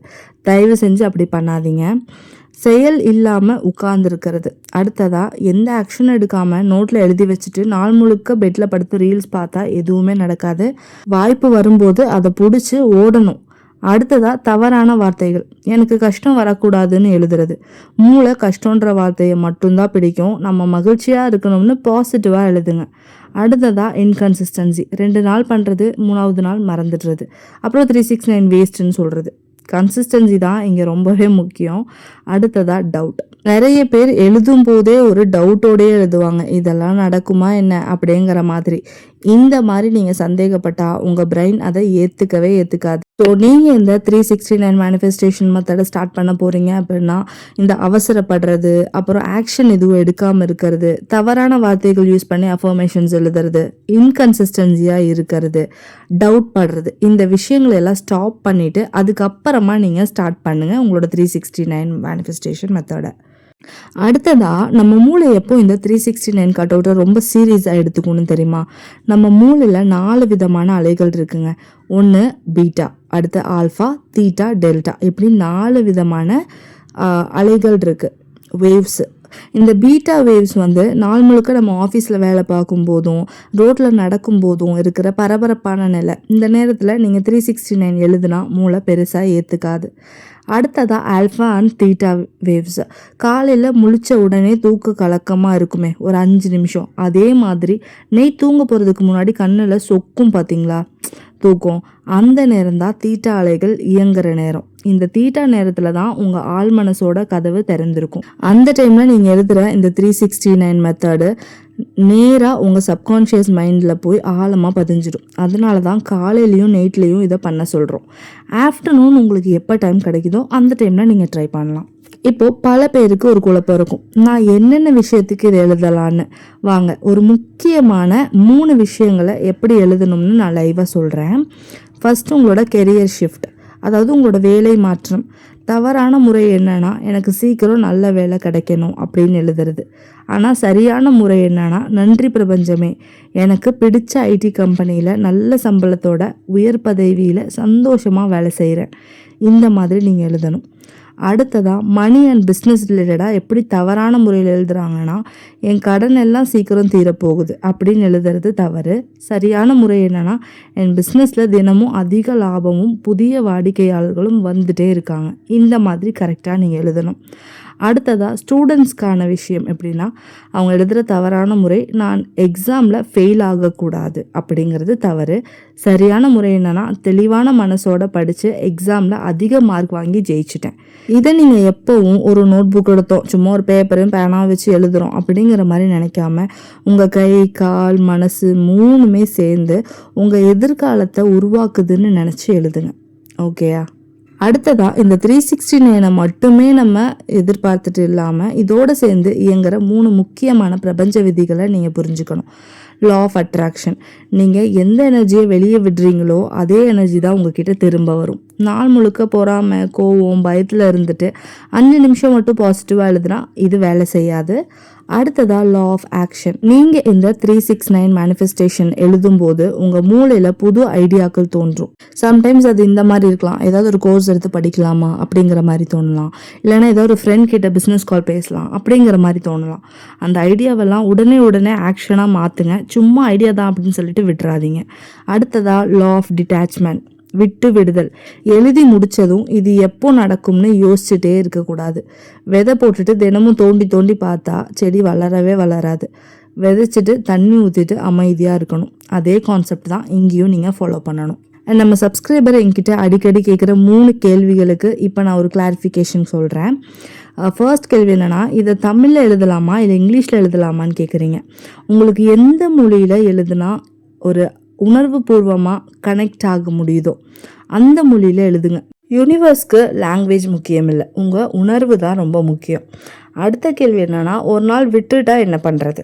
தயவு செஞ்சு அப்படி பண்ணாதீங்க. செயல் இல்லாமல் உட்கார்ந்துருக்கிறது. அடுத்ததாக எந்த ஆக்ஷன் எடுக்காமல் நோட்டில் எழுதி வச்சுட்டு நாள் முழுக்க பெட்டில் படுத்து ரீல்ஸ் பார்த்தா எதுவுமே நடக்காது. வாய்ப்பு வரும்போது அதை பிடிச்சி ஓடணும். அடுத்ததாக தவறான வார்த்தைகள். எனக்கு கஷ்டம் வரக்கூடாதுன்னு எழுதுறது. மூளை கஷ்டன்ற வார்த்தையை மட்டும்தான் பிடிக்கும். நம்ம மகிழ்ச்சியாக இருக்கணும்னு பாசிட்டிவாக எழுதுங்க. அடுத்ததாக இன்கன்சிஸ்டன்சி. 2 நாள் பண்ணுறது 3ஆவது நாள் மறந்துடுறது. அப்புறம் 369 வேஸ்ட்டுன்னு சொல்கிறது. கன்சிஸ்டன்சி தான் இங்கே ரொம்பவே முக்கியம். அடுத்ததாக டவுட். நிறைய பேர் எழுதும் போதே ஒரு டவுட்டோடே எழுதுவாங்க. இதெல்லாம் நடக்குமா என்ன அப்படிங்கிற மாதிரி. இந்த மாதிரி நீங்கள் சந்தேகப்பட்டால் உங்கள் பிரெயின் அதை ஏற்றுக்காது. ஸோ நீங்கள் இந்த 369 மேனிஃபெஸ்டேஷன் மெத்தடை ஸ்டார்ட் பண்ண போகிறீங்க அப்படின்னா இந்த அவசரப்படுறது, அப்புறம் ஆக்ஷன் எதுவும் எடுக்காமல் இருக்கிறது, தவறான வார்த்தைகள் யூஸ் பண்ணி அஃபர்மேஷன்ஸ் எழுதுறது, இன்கன்சிஸ்டன்சியாக இருக்கிறது, டவுட் படுறது, இந்த விஷயங்களை எல்லாம் ஸ்டாப் பண்ணிவிட்டு அதுக்கப்புறமா நீங்கள் ஸ்டார்ட் பண்ணுங்கள் உங்களோட 369 மேனிஃபெஸ்டேஷன் மெத்தடை. அடுத்ததாக நம்ம மூளை எப்போ இந்த 369 கட் அவுட்டை ரொம்ப சீரியஸாக எடுத்துக்கணும் தெரியுமா? நம்ம மூளையில் 4 விதமான அலைகள் இருக்குங்க. ஒன்று பீட்டா, அடுத்து ஆல்ஃபா, தீட்டா, டெல்டா, இப்படி 4 விதமான அலைகள் இருக்குது, வேவ்ஸ். இந்த பீட்டா வேவ்ஸ் நாள் முழுக்க நம்ம ஆஃபீஸில் வேலை பார்க்கும் போதும் ரோட்டில் நடக்கும் போதும் இருக்கிற பரபரப்பான நிலை. இந்த நேரத்தில் நீங்கள் 369 எழுதுனா மூளை பெருசாக ஏற்றுக்காது. அடுத்ததாக ஆல்ஃபா அண்ட் தீட்டா வேவ்ஸ். காலையில் முழிச்ச உடனே தூக்க கலக்கமாக இருக்குமே ஒரு 5 நிமிஷம், அதே மாதிரி நெய் தூங்க போகிறதுக்கு முன்னாடி கண்ணில் சொக்கும் பார்த்தீங்களா தூக்கம், அந்த நேரம் தான் தீட்டா அலைகள் இயங்குற நேரம். இந்த தீட்டா நேரத்தில் தான் உங்கள் ஆள் மனசோட கதவு திறந்திருக்கும். அந்த டைமில் நீங்கள் எழுதுகிற இந்த 369 மெத்தடு நேராக உங்கள் சப்கான்ஷியஸ் மைண்டில் போய் ஆழமாக பதிஞ்சிடும். அதனால தான் காலையிலையும் நைட்லேயும் இதை பண்ண சொல்கிறோம். ஆஃப்டர்நூன் உங்களுக்கு எப்போ டைம் கிடைக்குதோ அந்த டைமில் நீங்கள் ட்ரை பண்ணலாம். இப்போது பல பேருக்கு ஒரு குழப்பம் இருக்கும், நான் என்னென்ன விஷயத்துக்கு இதை எழுதலான்னு. வாங்க ஒரு முக்கியமான 3 விஷயங்களை எப்படி எழுதணும்னு நான் லைவாக சொல்கிறேன். ஃபஸ்ட்டு உங்களோட கெரியர் ஷிஃப்ட், அதாவது உங்களோட வேலை மாற்றம். தவறான முறை என்னன்னா எனக்கு சீக்கிரம் நல்ல வேலை கிடைக்கணும் அப்படின்னு எழுதுறது. ஆனால் சரியான முறை என்னன்னா நன்றி பிரபஞ்சமே, எனக்கு பிடிச்ச ஐடி கம்பெனியில் நல்ல சம்பளத்தோட உயர் பதவியில் சந்தோஷமாக வேலை செய்கிறேன். இந்த மாதிரி நீங்கள் எழுதணும். அடுத்ததாக மணி அண்ட் பிஸ்னஸ் ரிலேட்டடாக எப்படி தவறான முறையில் எழுதுகிறாங்கன்னா என் கடன் எல்லாம் சீக்கிரம் தீரப்போகுது அப்படின்னு எழுதுறது தவறு. சரியான முறை என்னென்னா என் பிஸ்னஸில் தினமும் அதிக லாபமும் புதிய வாடிக்கையாளர்களும் வந்துட்டே இருக்காங்க. இந்த மாதிரி கரெக்டாக நீங்கள் எழுதணும். அடுத்ததாக ஸ்டூடெண்ட்ஸ்க்கான விஷயம் எப்படின்னா அவங்க எழுதுகிற தவறான முறை நான் எக்ஸாமில் ஃபெயில் ஆகக்கூடாது அப்படிங்கிறது தவறு. சரியான முறை என்னென்னா தெளிவான மனசோட படித்து எக்ஸாமில் அதிக மார்க் வாங்கி ஜெயிச்சிட்டேன். இதை நீங்கள் எப்போவும் ஒரு நோட் புக் எடுத்தோம் சும்மா ஒரு பேப்பரையும் பேனாக வச்சு எழுதுகிறோம் அப்படிங்கிற மாதிரி நினைக்காம உங்கள் கை கால் மனசு 3மே சேர்ந்து உங்கள் எதிர்காலத்தை உருவாக்குதுன்னு நினச்சி எழுதுங்க. ஓகேயா? அடுத்ததாக இந்த 369 மட்டுமே நம்ம எதிர்பார்த்துட்டு இல்லாமல் இதோடு சேர்ந்து இயங்குகிற 3 முக்கியமான பிரபஞ்ச விதிகளை நீங்கள் புரிஞ்சுக்கணும். Law of attraction. நீங்கள் எந்த எனர்ஜியை வெளியே விடுறீங்களோ அதே எனர்ஜி தான் உங்ககிட்ட திரும்ப வரும். நாள் முழுக்க பொறாமை, கோவம், பயத்தில் இருந்துட்டு 5 நிமிஷம் மட்டும் பாசிட்டிவாக எழுதுனா இது வேலை செய்யாது. அடுத்ததா லா ஆஃப் ஆக்ஷன். நீங்கள் இந்த 369 மேனிஃபெஸ்டேஷன் எழுதும்போது உங்கள் மூளையில் புது ஐடியாக்கள் தோன்றும். சம்டைம்ஸ் அது இந்த மாதிரி இருக்கலாம், ஏதாவது ஒரு கோர்ஸ் எடுத்து படிக்கலாமா அப்படிங்கிற மாதிரி தோணலாம், இல்லைனா ஏதாவது ஒரு ஃப்ரெண்ட் கிட்ட பிஸ்னஸ் கால் பேசலாம் அப்படிங்கிற மாதிரி தோணலாம். அந்த ஐடியாவெல்லாம் உடனே ஆக்ஷனாக மாற்றுங்க. சும்மா ஐடியா தான் அப்படின்னு சொல்லிட்டு விட்டுறாதீங்க. அடுத்ததா லா ஆஃப் டிட்டாச்மெண்ட், விட்டு விடுதல். எழுதி முடித்ததும் இது எப்போ நடக்கும்னு யோசிச்சுட்டே இருக்கக்கூடாது. விதை போட்டுட்டு தினமும் தோண்டி பார்த்தா செடி வளரவே வளராது. விதைச்சிட்டு தண்ணி ஊற்றிட்டு அமைதியாக இருக்கணும். அதே கான்செப்ட் தான் இங்கேயும் நீங்கள் ஃபாலோ பண்ணணும். நம்ம சப்ஸ்கிரைபர் என்கிட்ட அடிக்கடி கேட்குற 3 கேள்விகளுக்கு இப்போ நான் ஒரு கிளாரிஃபிகேஷன் சொல்கிறேன். ஃபர்ஸ்ட் கேள்வி என்னென்னா, இதை தமிழில் எழுதலாமா இல்லை இங்கிலீஷில் எழுதலாமான்னு கேட்குறீங்க. உங்களுக்கு எந்த மொழியில் எழுதுனா ஒரு உணர்வு பூர்வமாக கனெக்ட் ஆக முடியுதோ அந்த மொழியில் எழுதுங்க. யூனிவர்ஸ்க்கு லாங்குவேஜ் முக்கியம் இல்லை, உங்கள் உணர்வு தான் ரொம்ப முக்கியம். அடுத்த கேள்வி என்னென்னா, ஒரு நாள் விட்டுட்டா என்ன பண்ணுறது?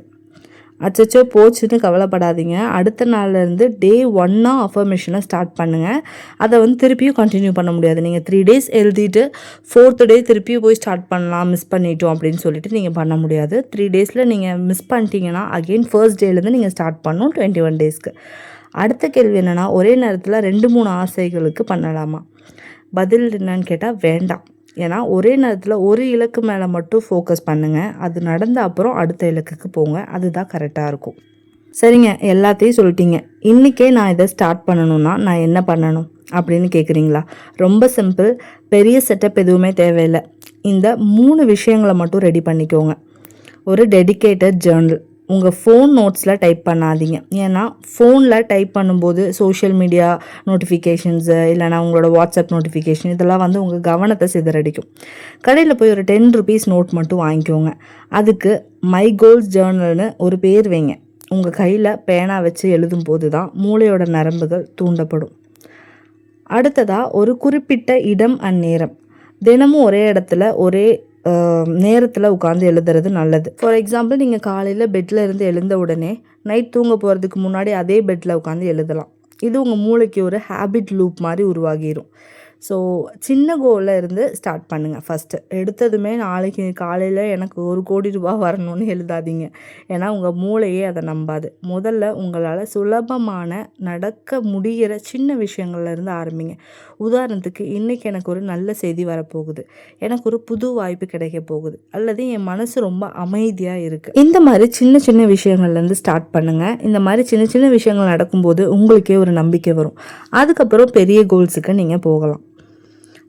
அச்சச்சோ போச்சுன்னு கவலைப்படாதீங்க. அடுத்த நாள்லேருந்து டே 1 அஃபர்மேஷனை ஸ்டார்ட் பண்ணுங்கள். அதை திருப்பியும் கண்டினியூ பண்ண முடியாது. நீங்கள் 3 days எழுதிட்டு 4th day திருப்பியும் போய் ஸ்டார்ட் பண்ணலாம், மிஸ் பண்ணிட்டோம் அப்படின்னு சொல்லிட்டு நீங்கள் பண்ண முடியாது. 3 daysல நீங்கள் மிஸ் பண்ணிட்டீங்கன்னா அகெயின் ஃபர்ஸ்ட் டேலேருந்து நீங்கள் ஸ்டார்ட் பண்ணணும் 21 daysக்கு. அடுத்த கேள்வி என்னென்னா, ஒரே நேரத்தில் 2-3 ஆசைகளுக்கு பண்ணலாமா? பதில் என்னன்னு கேட்டால் வேண்டாம். ஏன்னா ஒரே நேரத்தில் ஒரு இலக்கு மேலே மட்டும் ஃபோக்கஸ் பண்ணுங்கள். அது நடந்த அப்புறம் அடுத்த இலக்குக்கு போங்க, அதுதான் கரெக்டாக இருக்கும். சரிங்க, எல்லாத்தையும் சொல்லிட்டீங்க. இன்றைக்கே நான் இதை ஸ்டார்ட் பண்ணணுன்னா நான் என்ன பண்ணணும் அப்படின்னு கேட்குறீங்களா? ரொம்ப சிம்பிள். பெரிய செட்டப் எதுவுமே தேவையில்லை. இந்த 3 விஷயங்களை மட்டும் ரெடி பண்ணிக்கோங்க. ஒரு டெடிகேட்டட் ஜேர்னல். உங்கள் ஃபோன் நோட்ஸில் டைப் பண்ணாதீங்க. ஏன்னா ஃபோனில் டைப் பண்ணும்போது சோஷியல் மீடியா நோட்டிஃபிகேஷன்ஸு இல்லைனா உங்களோட வாட்ஸ்அப் நோட்டிஃபிகேஷன் இதெல்லாம் உங்கள் கவனத்தை சிதறடிக்கும். கடையில் போய் ஒரு 10 rupees நோட் மட்டும் வாங்கிக்கோங்க. அதுக்கு மை கோல்ஸ் ஜேர்னல்னு ஒரு பேர் வைங்க. உங்கள் கையில் பேனா வச்சு எழுதும்போது தான் மூளையோட நரம்புகள் தூண்டப்படும். அடுத்ததாக ஒரு குறிப்பிட்ட இடம் அண்ட் நேரம். தினமும் ஒரே இடத்துல ஒரே நேரத்தில் உட்காந்து எழுதுறது நல்லது. ஃபார் எக்ஸாம்பிள், நீங்கள் காலையில் பெட்டில் இருந்து எழுந்த உடனே நைட் தூங்க போகிறதுக்கு முன்னாடி அதே பெட்டில் உட்காந்து எழுதலாம். இது உங்கள் மூளைக்கு ஒரு ஹேபிட் லூப் மாதிரி உருவாகிடும். ஸோ சின்ன கோலில் இருந்து ஸ்டார்ட் பண்ணுங்கள். ஃபஸ்ட்டு எடுத்ததுமே நாளைக்கு காலையில் எனக்கு 1 கோடி ரூபா வரணும்னு எழுதாதீங்க. ஏன்னா உங்கள் மூளையே அதை நம்பாது. முதல்ல உங்களால் சுலபமான நடக்க முடிகிற சின்ன விஷயங்கள்லேருந்து ஆரம்பிங்க. உதாரணத்துக்கு, இன்றைக்கி எனக்கு ஒரு நல்ல செய்தி வரப்போகுது, எனக்கு ஒரு புது வாய்ப்பு கிடைக்க போகுது, அல்லது என் மனசு ரொம்ப அமைதியாக இருக்குது. இந்த மாதிரி சின்ன சின்ன விஷயங்கள்லேருந்து ஸ்டார்ட் பண்ணுங்கள். இந்த மாதிரி சின்ன சின்ன விஷயங்கள் நடக்கும்போது உங்களுக்கே ஒரு நம்பிக்கை வரும். அதுக்கப்புறம் பெரிய கோல்ஸுக்கு நீங்கள் போகலாம்.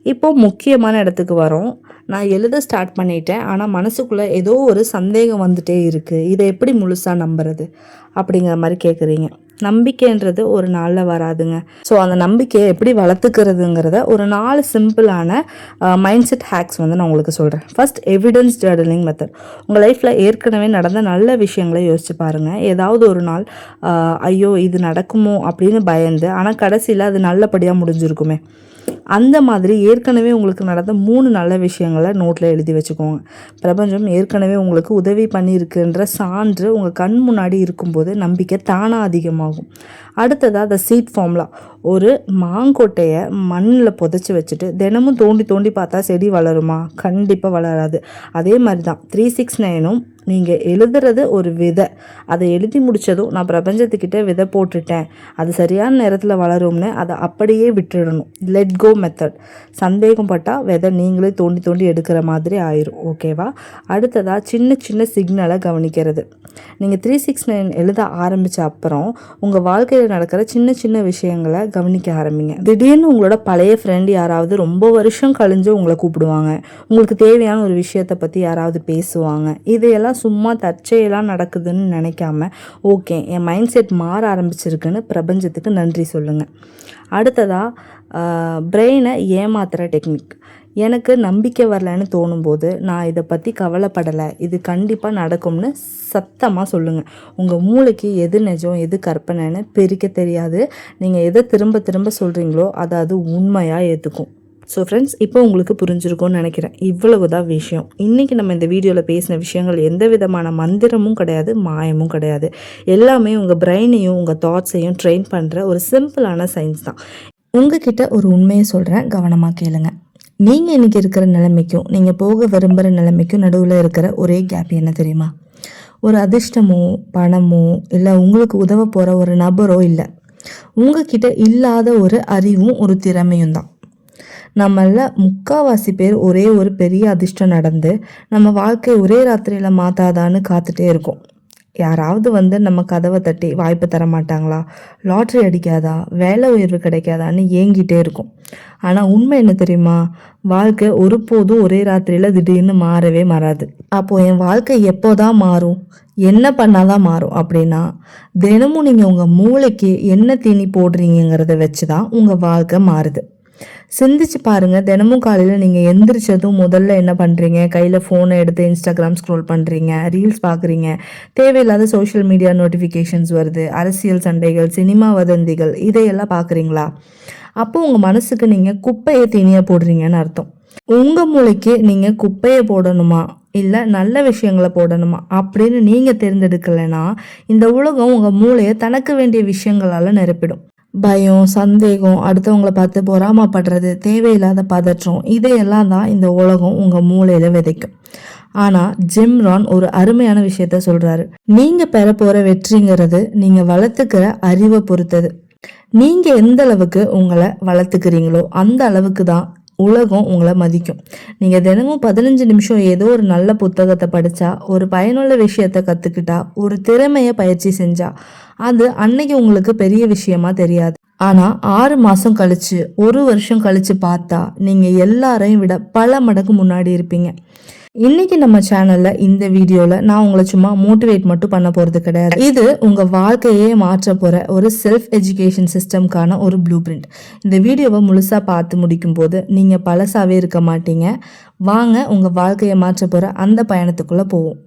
இப்போது முக்கியமான இடத்துக்கு வரோம். நான் எழுத ஸ்டார்ட் பண்ணிட்டேன், ஆனால் மனசுக்குள்ளே ஏதோ ஒரு சந்தேகம் வந்துட்டே இருக்குது, இதை எப்படி முழுசாக நம்புறது அப்படிங்கிற மாதிரி கேட்குறீங்க. நம்பிக்கைன்றது ஒரு நாளில் வராதுங்க. ஸோ அந்த நம்பிக்கையை எப்படி வளர்த்துக்கிறதுங்கிறத ஒரு 4 சிம்பிளான மைண்ட் செட் ஹேக்ஸ் நான் உங்களுக்கு சொல்கிறேன். First, evidence journaling method. உங்கள் லைஃப்பில் ஏற்கனவே நடந்த நல்ல விஷயங்களை யோசிச்சு பாருங்கள். ஏதாவது ஒரு நாள் ஐயோ இது நடக்குமோ அப்படின்னு பயந்து, ஆனால் கடைசியில் அது நல்லபடியாக முடிஞ்சிருக்குமே. அந்த மாதிரி ஏற்கனவே உங்களுக்கு நடந்த 3 நல்ல விஷயங்களை நோட்டில் எழுதி வச்சுக்கோங்க. பிரபஞ்சம் ஏற்கனவே உங்களுக்கு உதவி பண்ணியிருக்குன்ற சான்று உங்கள் கண் முன்னாடி இருக்கும்போது நம்பிக்கை தானாக அதிகமாகும். அடுத்ததாக த சீட் ஃபார்முலா. ஒரு மாங்கொட்டையை மண்ணில் புதைச்சி வச்சுட்டு தினமும் தோண்டி பார்த்தா செடி வளருமா? கண்டிப்பாக வளராது. அதே மாதிரி தான் 369ம் நீங்கள் எழுதுறது ஒரு விதை. அதை எழுதி முடித்ததும் நான் பிரபஞ்சத்துக்கிட்ட விதை போட்டுட்டேன், அது சரியான நேரத்தில் வளரும்னு அதை அப்படியே விட்டுடணும். Let go method. சந்தேகம் பட்டால் விதை நீங்களே தோண்டி எடுக்கிற மாதிரி ஆயிரும். ஓகேவா? அடுத்ததாக சின்ன சின்ன சிக்னலை கவனிக்கிறது. நீங்கள் 369 எழுத ஆரம்பித்த அப்புறம் உங்கள் வாழ்க்கையில் நடக்கிற சின்ன சின்ன விஷயங்களை கவனிக்க ஆரம்பிங்க. திடீர்னு உங்களோட பழைய ஃப்ரெண்ட் யாராவது ரொம்ப வருஷம் கழிஞ்சு உங்களை கூப்பிடுவாங்க. உங்களுக்கு தேவையான ஒரு விஷயத்தை பற்றி யாராவது பேசுவாங்க. இதையெல்லாம் சும்மா தற்செயலாக நடக்குதுன்னு நினைக்காம, ஓகே என் மைண்ட் செட் மாற ஆரம்பிச்சிருக்குன்னு பிரபஞ்சத்துக்கு நன்றி சொல்லுங்கள். அடுத்ததாக பிரெயினை ஏமாத்துகிற டெக்னிக். எனக்கு நம்பிக்கை வரலைன்னு தோணும்போது நான் இதை பற்றி கவலைப்படலை, இது கண்டிப்பாக நடக்கும்னு சத்தமாக சொல்லுங்கள். உங்கள் மூளைக்கு எது நிஜம் எது கற்பனைன்னு பிரிக்க தெரியாது. நீங்கள் எதை திரும்ப திரும்ப சொல்கிறீங்களோ அதை அது உண்மையாக ஏற்றுக்கும். ஸோ ஃப்ரெண்ட்ஸ், இப்போ உங்களுக்கு புரிஞ்சிருக்கும்னு நினைக்கிறேன். இவ்வளவு தான் விஷயம். இன்றைக்கி நம்ம இந்த வீடியோவில் பேசின விஷயங்கள் எந்த விதமான மந்திரமும் கிடையாது, மாயமும் கிடையாது. எல்லாமே உங்கள் பிரெயினையும் உங்கள் தாட்ஸையும் ட்ரெயின் பண்ணுற ஒரு சிம்பிளான சயின்ஸ் தான். உங்ககிட்ட ஒரு உண்மையை சொல்கிறேன், கவனமாக கேளுங்க. நீங்கள் இன்றைக்கி இருக்கிற நிலைமைக்கும் நீங்கள் போக விரும்புகிற நிலைமைக்கும் நடுவில் இருக்கிற ஒரே கேப் என்ன தெரியுமா? ஒரு அதிர்ஷ்டமோ பணமோ இல்லை உங்களுக்கு உதவ போகிற ஒரு நபரோ இல்லை, உங்ககிட்ட இல்லாத ஒரு அறிவும் ஒரு திறமையும் தான். நம்மள முக்கால்வாசி பேர் ஒரே ஒரு பெரிய அதிர்ஷ்டம் நடந்து நம்ம வாழ்க்கை ஒரே ராத்திரியில் மாற்றாதான்னு காத்துட்டே இருக்கோம். யாராவது வந்து நம்ம கதவை தட்டி வாய்ப்பு தர மாட்டாங்களா, லாட்ரி அடிக்காதா, வேலை உயர்வு கிடைக்காதான்னு ஏங்கிட்டே இருக்கும். ஆனால் உண்மை என்ன தெரியுமா? வாழ்க்கை ஒருபோதும் ஒரே ராத்திரியில் திடீர்னு மாறவே மாறாது. அப்போது என் வாழ்க்கை எப்போதான் மாறும், என்ன பண்ணாதான் மாறும் அப்படின்னா, தினமும் நீங்கள் உங்கள் மூளைக்கு என்ன தீனி போடுறீங்கிறத வச்சு தான் உங்கள் வாழ்க்கை மாறுது. சிந்திச்சு பாருங்க. தினமும் காலையில் நீங்கள் எந்திரிச்சதும் முதல்ல என்ன பண்ணுறீங்க? கையில் ஃபோனை எடுத்து இன்ஸ்டாகிராம் ஸ்க்ரோல் பண்ணுறீங்க, ரீல்ஸ் பார்க்குறீங்க, தேவையில்லாத சோஷியல் மீடியா நோட்டிஃபிகேஷன்ஸ் வருது, அரசியல் சண்டைகள், சினிமா வதந்திகள், இதையெல்லாம் பார்க்குறீங்களா? அப்போ உங்கள் மனசுக்கு நீங்கள் குப்பையை தீனியாக போடுறீங்கன்னு அர்த்தம். உங்கள் மூளைக்கு நீங்கள் குப்பையை போடணுமா இல்லை நல்ல விஷயங்களை போடணுமா அப்படின்னு நீங்கள் தேர்ந்தெடுக்கலைன்னா இந்த உலகம் உங்கள் மூளையை தனக்கு வேண்டிய விஷயங்களால் நிரப்பிடும். பயம், சந்தேகம், அடுத்தவங்களை பார்த்து பொறாமப்படுறது, தேவையில்லாத பதற்றம், இதையெல்லாம் தான் இந்த உலகம் உங்கள் மூளையில் விதைக்கும். ஆனால் ஜிம் ரான் ஒரு அருமையான விஷயத்த சொல்கிறாரு. நீங்கள் பெற போகிற வெற்றிங்கிறது நீங்கள் வளர்த்துக்கிற அறிவை பொறுத்தது. நீங்கள் எந்த அளவுக்கு உங்களை வளர்த்துக்கிறீங்களோ அந்த அளவுக்கு தான் உலகம் உங்களை மதிக்கும். நீங்கள் தினமும் 15 நிமிஷம் ஏதோ ஒரு நல்ல புத்தகத்தை படித்தா, ஒரு பயனுள்ள விஷயத்தை கற்றுக்கிட்டா, ஒரு திறமையை பயிற்சி செஞ்சா, அது அன்னைக்கு உங்களுக்கு பெரிய விஷயமா தெரியாது. ஆனால் 6 மாதம் கழிச்சு, 1 வருஷம் கழிச்சு பார்த்தா நீங்கள் எல்லாரையும் விட பல மடங்கு முன்னாடி இருப்பீங்க. இன்னைக்கு நம்ம சேனல்ல இந்த வீடியோல நான் உங்களை சும்மா மோட்டிவேட் மட்டும் பண்ண போறது கிடையாது. இது உங்க வாழ்க்கையே மாற்ற போற ஒரு செல்ஃப் எஜுகேஷன் சிஸ்டம்கான ஒரு ப்ளூ பிரிண்ட். இந்த வீடியோவை முழுசா பார்த்து முடிக்கும் போது நீங்க பழசாவே இருக்க மாட்டீங்க. வாங்க உங்க வாழ்க்கையை மாற்ற போற அந்த பயணத்துக்குள்ள போவோம்.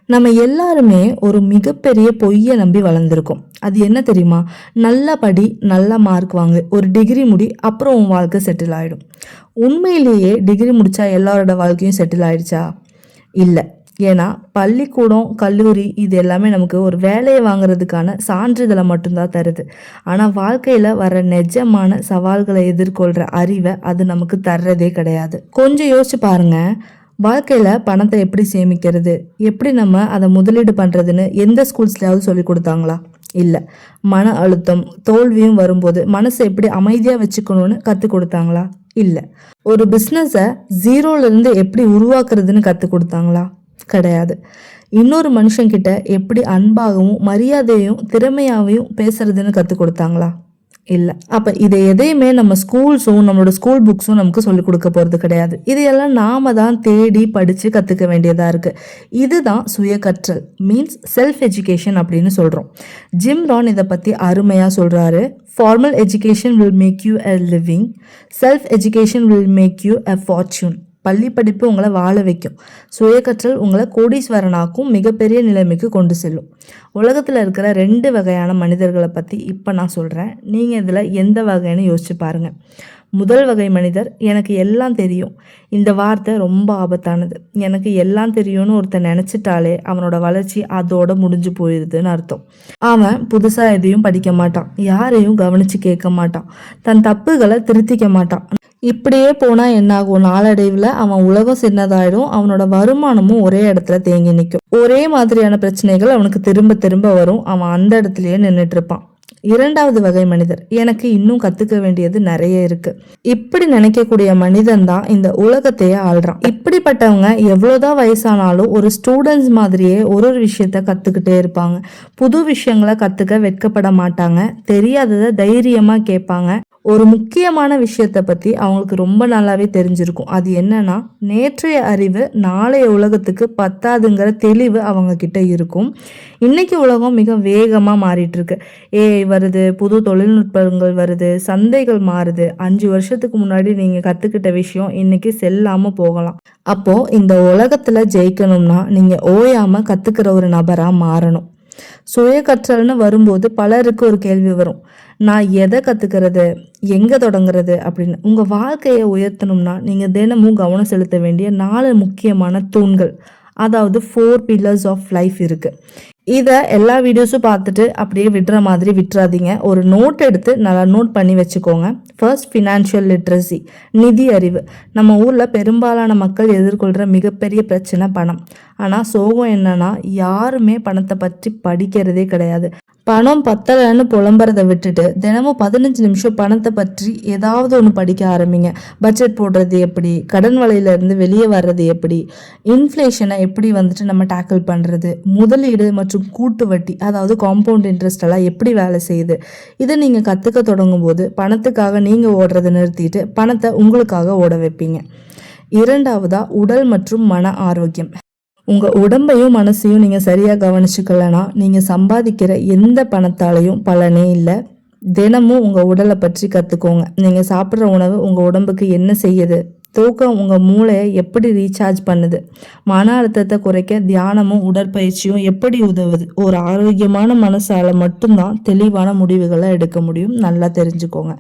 நம்ம எல்லாருமே ஒரு மிகப்பெரிய பொய்யை நம்பி வளர்ந்துருக்கோம். அது என்ன தெரியுமா? நல்லா படி, நல்ல மார்க் வாங்கு, ஒரு டிகிரி முடி, அப்புறம் உன் வாழ்க்கை செட்டில் ஆகிடும். உண்மையிலேயே டிகிரி முடித்தா எல்லாரோட வாழ்க்கையும் செட்டில் ஆயிடுச்சா? இல்லை. ஏன்னா பள்ளிக்கூடம், கல்லூரி இது எல்லாமே நமக்கு ஒரு வேலையை வாங்குறதுக்கான சான்றிதழை மட்டும்தான் தருது. ஆனால் வாழ்க்கையில் வர நிஜமான சவால்களை எதிர்கொள்கிற அறிவை அது நமக்கு தர்றதே கிடையாது. கொஞ்சம் யோசிச்சு பாருங்க. வாழ்க்கையில் பணத்தை எப்படி சேமிக்கிறது, எப்படி நம்ம அதை முதலீடு பண்ணுறதுன்னு எந்த ஸ்கூல்ஸ்லையாவது சொல்லி கொடுத்தாங்களா? இல்லை. மன அழுத்தம், தோல்வியும் வரும்போது மனசை எப்படி அமைதியாக வச்சுக்கணும்னு கற்றுக் கொடுத்தாங்களா? இல்லை. ஒரு பிஸ்னஸை ஜீரோலேருந்து எப்படி உருவாக்குறதுன்னு கற்றுக் கொடுத்தாங்களா? கிடையாது. இன்னொரு மனுஷங்கிட்ட எப்படி அன்பாகவும் மரியாதையும் திறமையாகவும் பேசுறதுன்னு கற்றுக் கொடுத்தாங்களா? இல்லை. அப்போ இதை எதையுமே நம்ம ஸ்கூல்ஸும் நம்மளோட ஸ்கூல் புக்ஸும் நமக்கு சொல்லிக் கொடுக்க போகிறது கிடையாது. இதையெல்லாம் நாம தான் தேடி படித்து கற்றுக்க வேண்டியதாக இருக்குது. இதுதான் சுய கற்றல், மீன்ஸ் செல்ஃப் எஜுகேஷன் அப்படின்னு சொல்கிறோம். ஜிம் ரான் இதை பற்றி அருமையாக சொல்கிறாரு. Formal education will make you a living, self education will make you a fortune. பள்ளி படிப்பு உங்களை வாழ வைக்கும், சுய கற்றல் உங்களை கோடீஸ்வரனாக்கும், மிகப்பெரிய நிலைமைக்கு கொண்டு செல்லும். உலகத்தில் இருக்கிற 2 வகையான மனிதர்களை பற்றி இப்போ நான் சொல்கிறேன். நீங்கள் இதில் எந்த வகைன்னு யோசிச்சு பாருங்கள். முதல் வகை மனிதர், எனக்கு எல்லாம் தெரியும். இந்த வார்த்தை ரொம்ப ஆபத்தானது. எனக்கு எல்லாம் தெரியும்னு ஒருத்தர் நினச்சிட்டாலே அவனோட வளர்ச்சி அதோட முடிஞ்சு போயிடுதுன்னு அர்த்தம். அவன் புதுசாக எதையும் படிக்க மாட்டான், யாரையும் கவனித்து கேட்க மாட்டான், தன் தப்புகளை திருத்திக்க மாட்டான். இப்படியே போனால் என்னாகும்? நாளடைவில் அவன் உலகம் சின்னதாயிடும், அவனோட வருமானமும் ஒரே இடத்துல தேங்கி நிற்கும். ஒரே மாதிரியான பிரச்சனைகள் அவனுக்கு திரும்ப திரும்ப வரும். அவன் அந்த இடத்துலயே நின்றுட்டு இருப்பான். இரண்டாவது வகை மனிதர், எனக்கு இன்னும் கத்துக்க வேண்டியது நிறைய இருக்கு. இப்படி நினைக்கக்கூடிய மனிதன் தான் இந்த உலகத்தையே ஆள்றான். இப்படிப்பட்டவங்க எவ்வளவுதான் வயசானாலும் ஒரு ஸ்டூடெண்ட்ஸ் மாதிரியே ஒரு விஷயத்த கத்துக்கிட்டே இருப்பாங்க. புது விஷயங்களை கத்துக்க வெட்கப்பட மாட்டாங்க. தெரியாததை தைரியமா கேட்பாங்க. ஒரு முக்கியமான விஷயத்தை பற்றி அவங்களுக்கு ரொம்ப நல்லாவே தெரிஞ்சிருக்கும். அது என்னன்னா, நேற்றைய அறிவு நாளைய உலகத்துக்கு பத்தாதுங்கிற தெளிவு அவங்க கிட்ட இருக்கும். இன்னைக்கு உலகம் மிக வேகமாக மாறிட்டு இருக்கு. ஏஐ வருது, புது தொழில்நுட்பங்கள் வருது, சந்தைகள் மாறுது. 5 வருஷத்துக்கு முன்னாடி நீங்கள் கற்றுக்கிட்ட விஷயம் இன்னைக்கு செல்லாமல் போகலாம். அப்போது இந்த உலகத்தில் ஜெயிக்கணும்னா நீங்கள் ஓயாமல் கற்றுக்கிற ஒரு நபராக மாறணும். சுய கற்றல்னு வரும்போது பலருக்கு ஒரு கேள்வி வரும், நான் எதை கற்றுக்கிறது, எங்கே தொடங்குறது அப்படின்னு. உங்கள் வாழ்க்கையை உயர்த்தணும்னா நீங்கள் தினமும் கவனம் செலுத்த வேண்டிய 4 முக்கியமான தூண்கள், அதாவது 4 pillars ஆஃப் லைஃப் இருக்குது. இதை எல்லா வீடியோஸும் பார்த்துட்டு அப்படியே விடுற மாதிரி விட்டுறாதீங்க. ஒரு நோட் எடுத்து நல்லா நோட் பண்ணி வச்சுக்கோங்க. ஃபர்ஸ்ட், ஃபினான்ஷியல் லிட்ரஸி, நிதி அறிவு. நம்ம ஊரில் பெரும்பாலான மக்கள் எதிர்கொள்கிற மிகப்பெரிய பிரச்சனை பணம். ஆனால் சோகம் என்னன்னா, யாருமே பணத்தை பற்றி படிக்கிறதே கிடையாது. பணம் பத்தலைன்னு புலம்புறதை விட்டுட்டு தினமும் 15 நிமிஷம் பணத்தை பற்றி ஏதாவது ஒன்று படிக்க ஆரம்பிங்க. பட்ஜெட் போடுறது எப்படி, கடன் வலையிலேருந்து வெளியே வர்றது எப்படி, இன்ஃப்ளேஷனை எப்படி நம்ம டேக்கிள் பண்ணுறது, முதலீடு மற்றும் கூட்டு வட்டி அதாவது காம்பவுண்ட் இன்ட்ரெஸ்ட் எல்லாம் எப்படி வேலை செய்யுது. இதை நீங்கள் கற்றுக்க தொடங்கும் போது பணத்துக்காக நீங்கள் ஓடுறதை நிறுத்திட்டு பணத்தை உங்களுக்காக ஓட வைப்பீங்க. இரண்டாவதா, உடல் மற்றும் மன ஆரோக்கியம். உங்கள் உடம்பையும் மனசையும் நீங்கள் சரியாக கவனிச்சுக்கலனா நீங்கள் சம்பாதிக்கிற எந்த பணத்தாலையும் பலனே இல்லை. தினமும் உங்கள் உடலை பற்றி கற்றுக்கோங்க. நீங்கள் சாப்பிட்ற உணவு உங்கள் உடம்புக்கு என்ன செய்யுது, தூக்கம் உங்கள் மூளையை எப்படி ரீசார்ஜ் பண்ணுது, மன அழுத்தத்தை குறைக்க தியானமும் உடற்பயிற்சியும் எப்படி உதவுது. ஒரு ஆரோக்கியமான மனசால மட்டும்தான் தெளிவான முடிவுகளை எடுக்க முடியும். நல்லா தெரிஞ்சுக்கோங்க.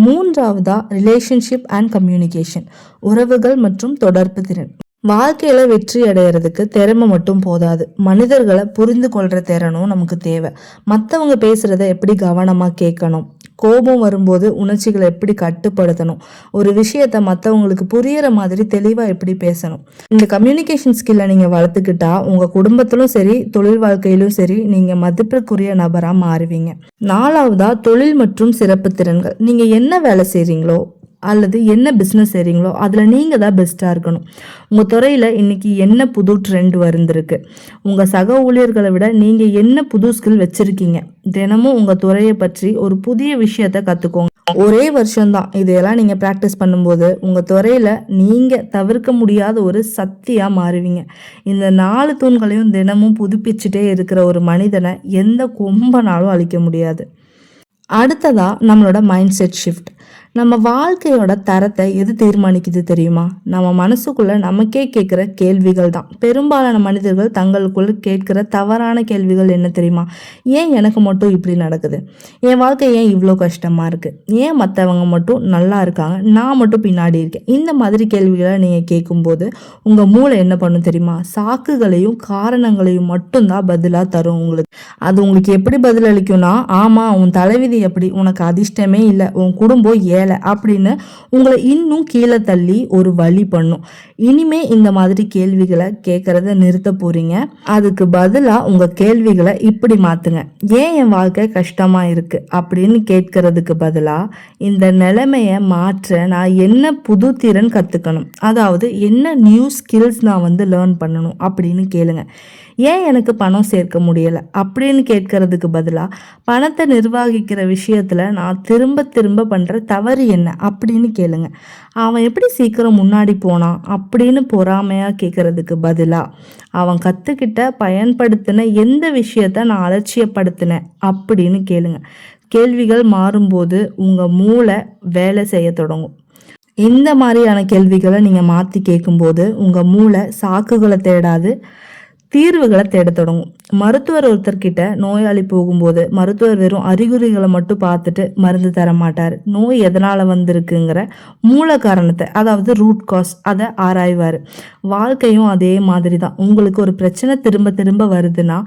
மூன்றாவதா, ரிலேஷன்ஷிப் அண்ட் கம்யூனிகேஷன், உறவுகள் மற்றும் தொடர்பு திறன். வாழ்க்கையில வெற்றி அடைகிறதுக்கு திறமை மட்டும் போதாது, மனிதர்களை புரிந்து கொள்ற திறனும் நமக்கு தேவை. மற்றவங்க பேசுறத எப்படி கவனமா கேட்கணும், கோபம் வரும்போது உணர்ச்சிகளை எப்படி கட்டுப்படுத்தணும், ஒரு விஷயத்த மற்றவங்களுக்கு புரியற மாதிரி தெளிவா எப்படி பேசணும். இந்த கம்யூனிகேஷன் ஸ்கில்லை நீங்க வளர்த்துக்கிட்டா உங்க குடும்பத்திலும் சரி தொழில் வாழ்க்கையிலும் சரி நீங்க மதிப்பிற்குரிய நபரா மாறுவீங்க. நாலாவதா, தொழில் மற்றும் சிறப்பு திறன்கள். நீங்க என்ன வேலை செய்றீங்களோ அல்லது என்ன பிஸ்னஸ் செய்கிறீங்களோ அதில் நீங்கள் தான் பெஸ்ட்டாக இருக்கணும். உங்கள் துறையில் இன்றைக்கி என்ன புது ட்ரெண்ட் வந்திருக்கு, உங்கள் சக ஊழியர்களை விட நீங்கள் என்ன புது ஸ்கில் வச்சுருக்கீங்க. தினமும் உங்கள் துறையை பற்றி ஒரு புதிய விஷயத்தை கற்றுக்கோங்க. ஒரே வருஷம்தான், இதையெல்லாம் நீங்கள் ப்ராக்டிஸ் பண்ணும்போது உங்கள் துறையில் நீங்கள் தவிர்க்க முடியாத ஒரு சக்தியாக மாறுவீங்க. இந்த 4 தூண்களையும் தினமும் புதுப்பிச்சுட்டே இருக்கிற ஒரு மனிதனை எந்த கொம்பனாலும் அழிக்க முடியாது. அடுத்ததா, நம்மளோட மைண்ட் செட் ஷிஃப்ட். நம்ம வாழ்க்கையோட தரத்தை எது தீர்மானிக்குது தெரியுமா? நம்ம மனசுக்குள்ள நமக்கே கேட்குற கேள்விகள் தான். பெரும்பாலான மனிதர்கள் தங்களுக்குள்ள கேட்குற தவறான கேள்விகள் என்ன தெரியுமா? ஏன் எனக்கு மட்டும் இப்படி நடக்குது, என் வாழ்க்கை ஏன் இவ்வளோ கஷ்டமாக இருக்குது, ஏன் மற்றவங்க மட்டும் நல்லா இருக்காங்க நான் மட்டும் பின்னாடி இருக்கேன். இந்த மாதிரி கேள்விகளை நீங்கள் கேட்கும்போது உங்கள் மூளை என்ன பண்ணும் தெரியுமா? சாக்குகளையும் காரணங்களையும் மட்டும்தான் பதிலாக தரும் உங்களுக்கு. அது உங்களுக்கு எப்படி பதில் அளிக்கும்னா, ஆமாம் உன் தலைவிதி எப்படி, உனக்கு அதிர்ஷ்டமே இல்லை, உன் குடும்பம் ஏழை அப்படின்னு உங்களை இன்னும் கீழே தள்ளி ஒரு வழி பண்ணும். இனிமே இந்த மாதிரி கேள்விகளை கேட்கறத நிறுத்த போறீங்க. அதுக்கு பதிலா உங்க கேள்விகளை இப்படி மாத்துங்க. ஏன் என் வாழ்க்கை கஷ்டமா இருக்கு அப்படின்னு கேட்கறதுக்கு பதிலா இந்த நிலைமைய மாற்ற நான் என்ன புது திறன் கத்துக்கணும், அதாவது என்ன நியூ ஸ்கில்ஸ் நான் லேர்ன் பண்ணணும் அப்படின்னு கேளுங்க. ஏன் எனக்கு பணம் சேர்க்க முடியலை அப்படின்னு கேட்கறதுக்கு பதிலாக பணத்தை நிர்வகிக்கிற விஷயத்தில் நான் திரும்ப திரும்ப பண்ணுற தவறு என்ன அப்படின்னு கேளுங்க. அவன் எப்படி சீக்கிரம் முன்னாடி போனான் அப்படின்னு பொறாமையாக கேட்கறதுக்கு பதிலாக அவன் கற்றுக்கிட்ட பயன்படுத்தின எந்த விஷயத்த நான் அலட்சியப்படுத்தினேன் அப்படின்னு கேளுங்க. கேள்விகள் மாறும்போது உங்கள் மூளை வேலை செய்ய தொடங்கும். இந்த மாதிரியான கேள்விகளை நீங்கள் மாற்றி கேட்கும்போது உங்கள் மூளை சாக்குகளை தேடாது, தீர்வுகளை தேட தொடங்கும். மருத்துவர் ஒருத்தர்கிட்ட நோயாளி போகும்போது மருத்துவர் வெறும் அறிகுறிகளை மட்டும் பார்த்துட்டு மருந்து தர மாட்டார். நோய் எதனால் வந்திருக்குங்கிற மூல காரணத்தை, அதாவது ரூட் காஸ், அதை ஆராய்வார். வாழ்க்கையும் அதே மாதிரி தான். உங்களுக்கு ஒரு பிரச்சனை திரும்ப திரும்ப வருதுன்னா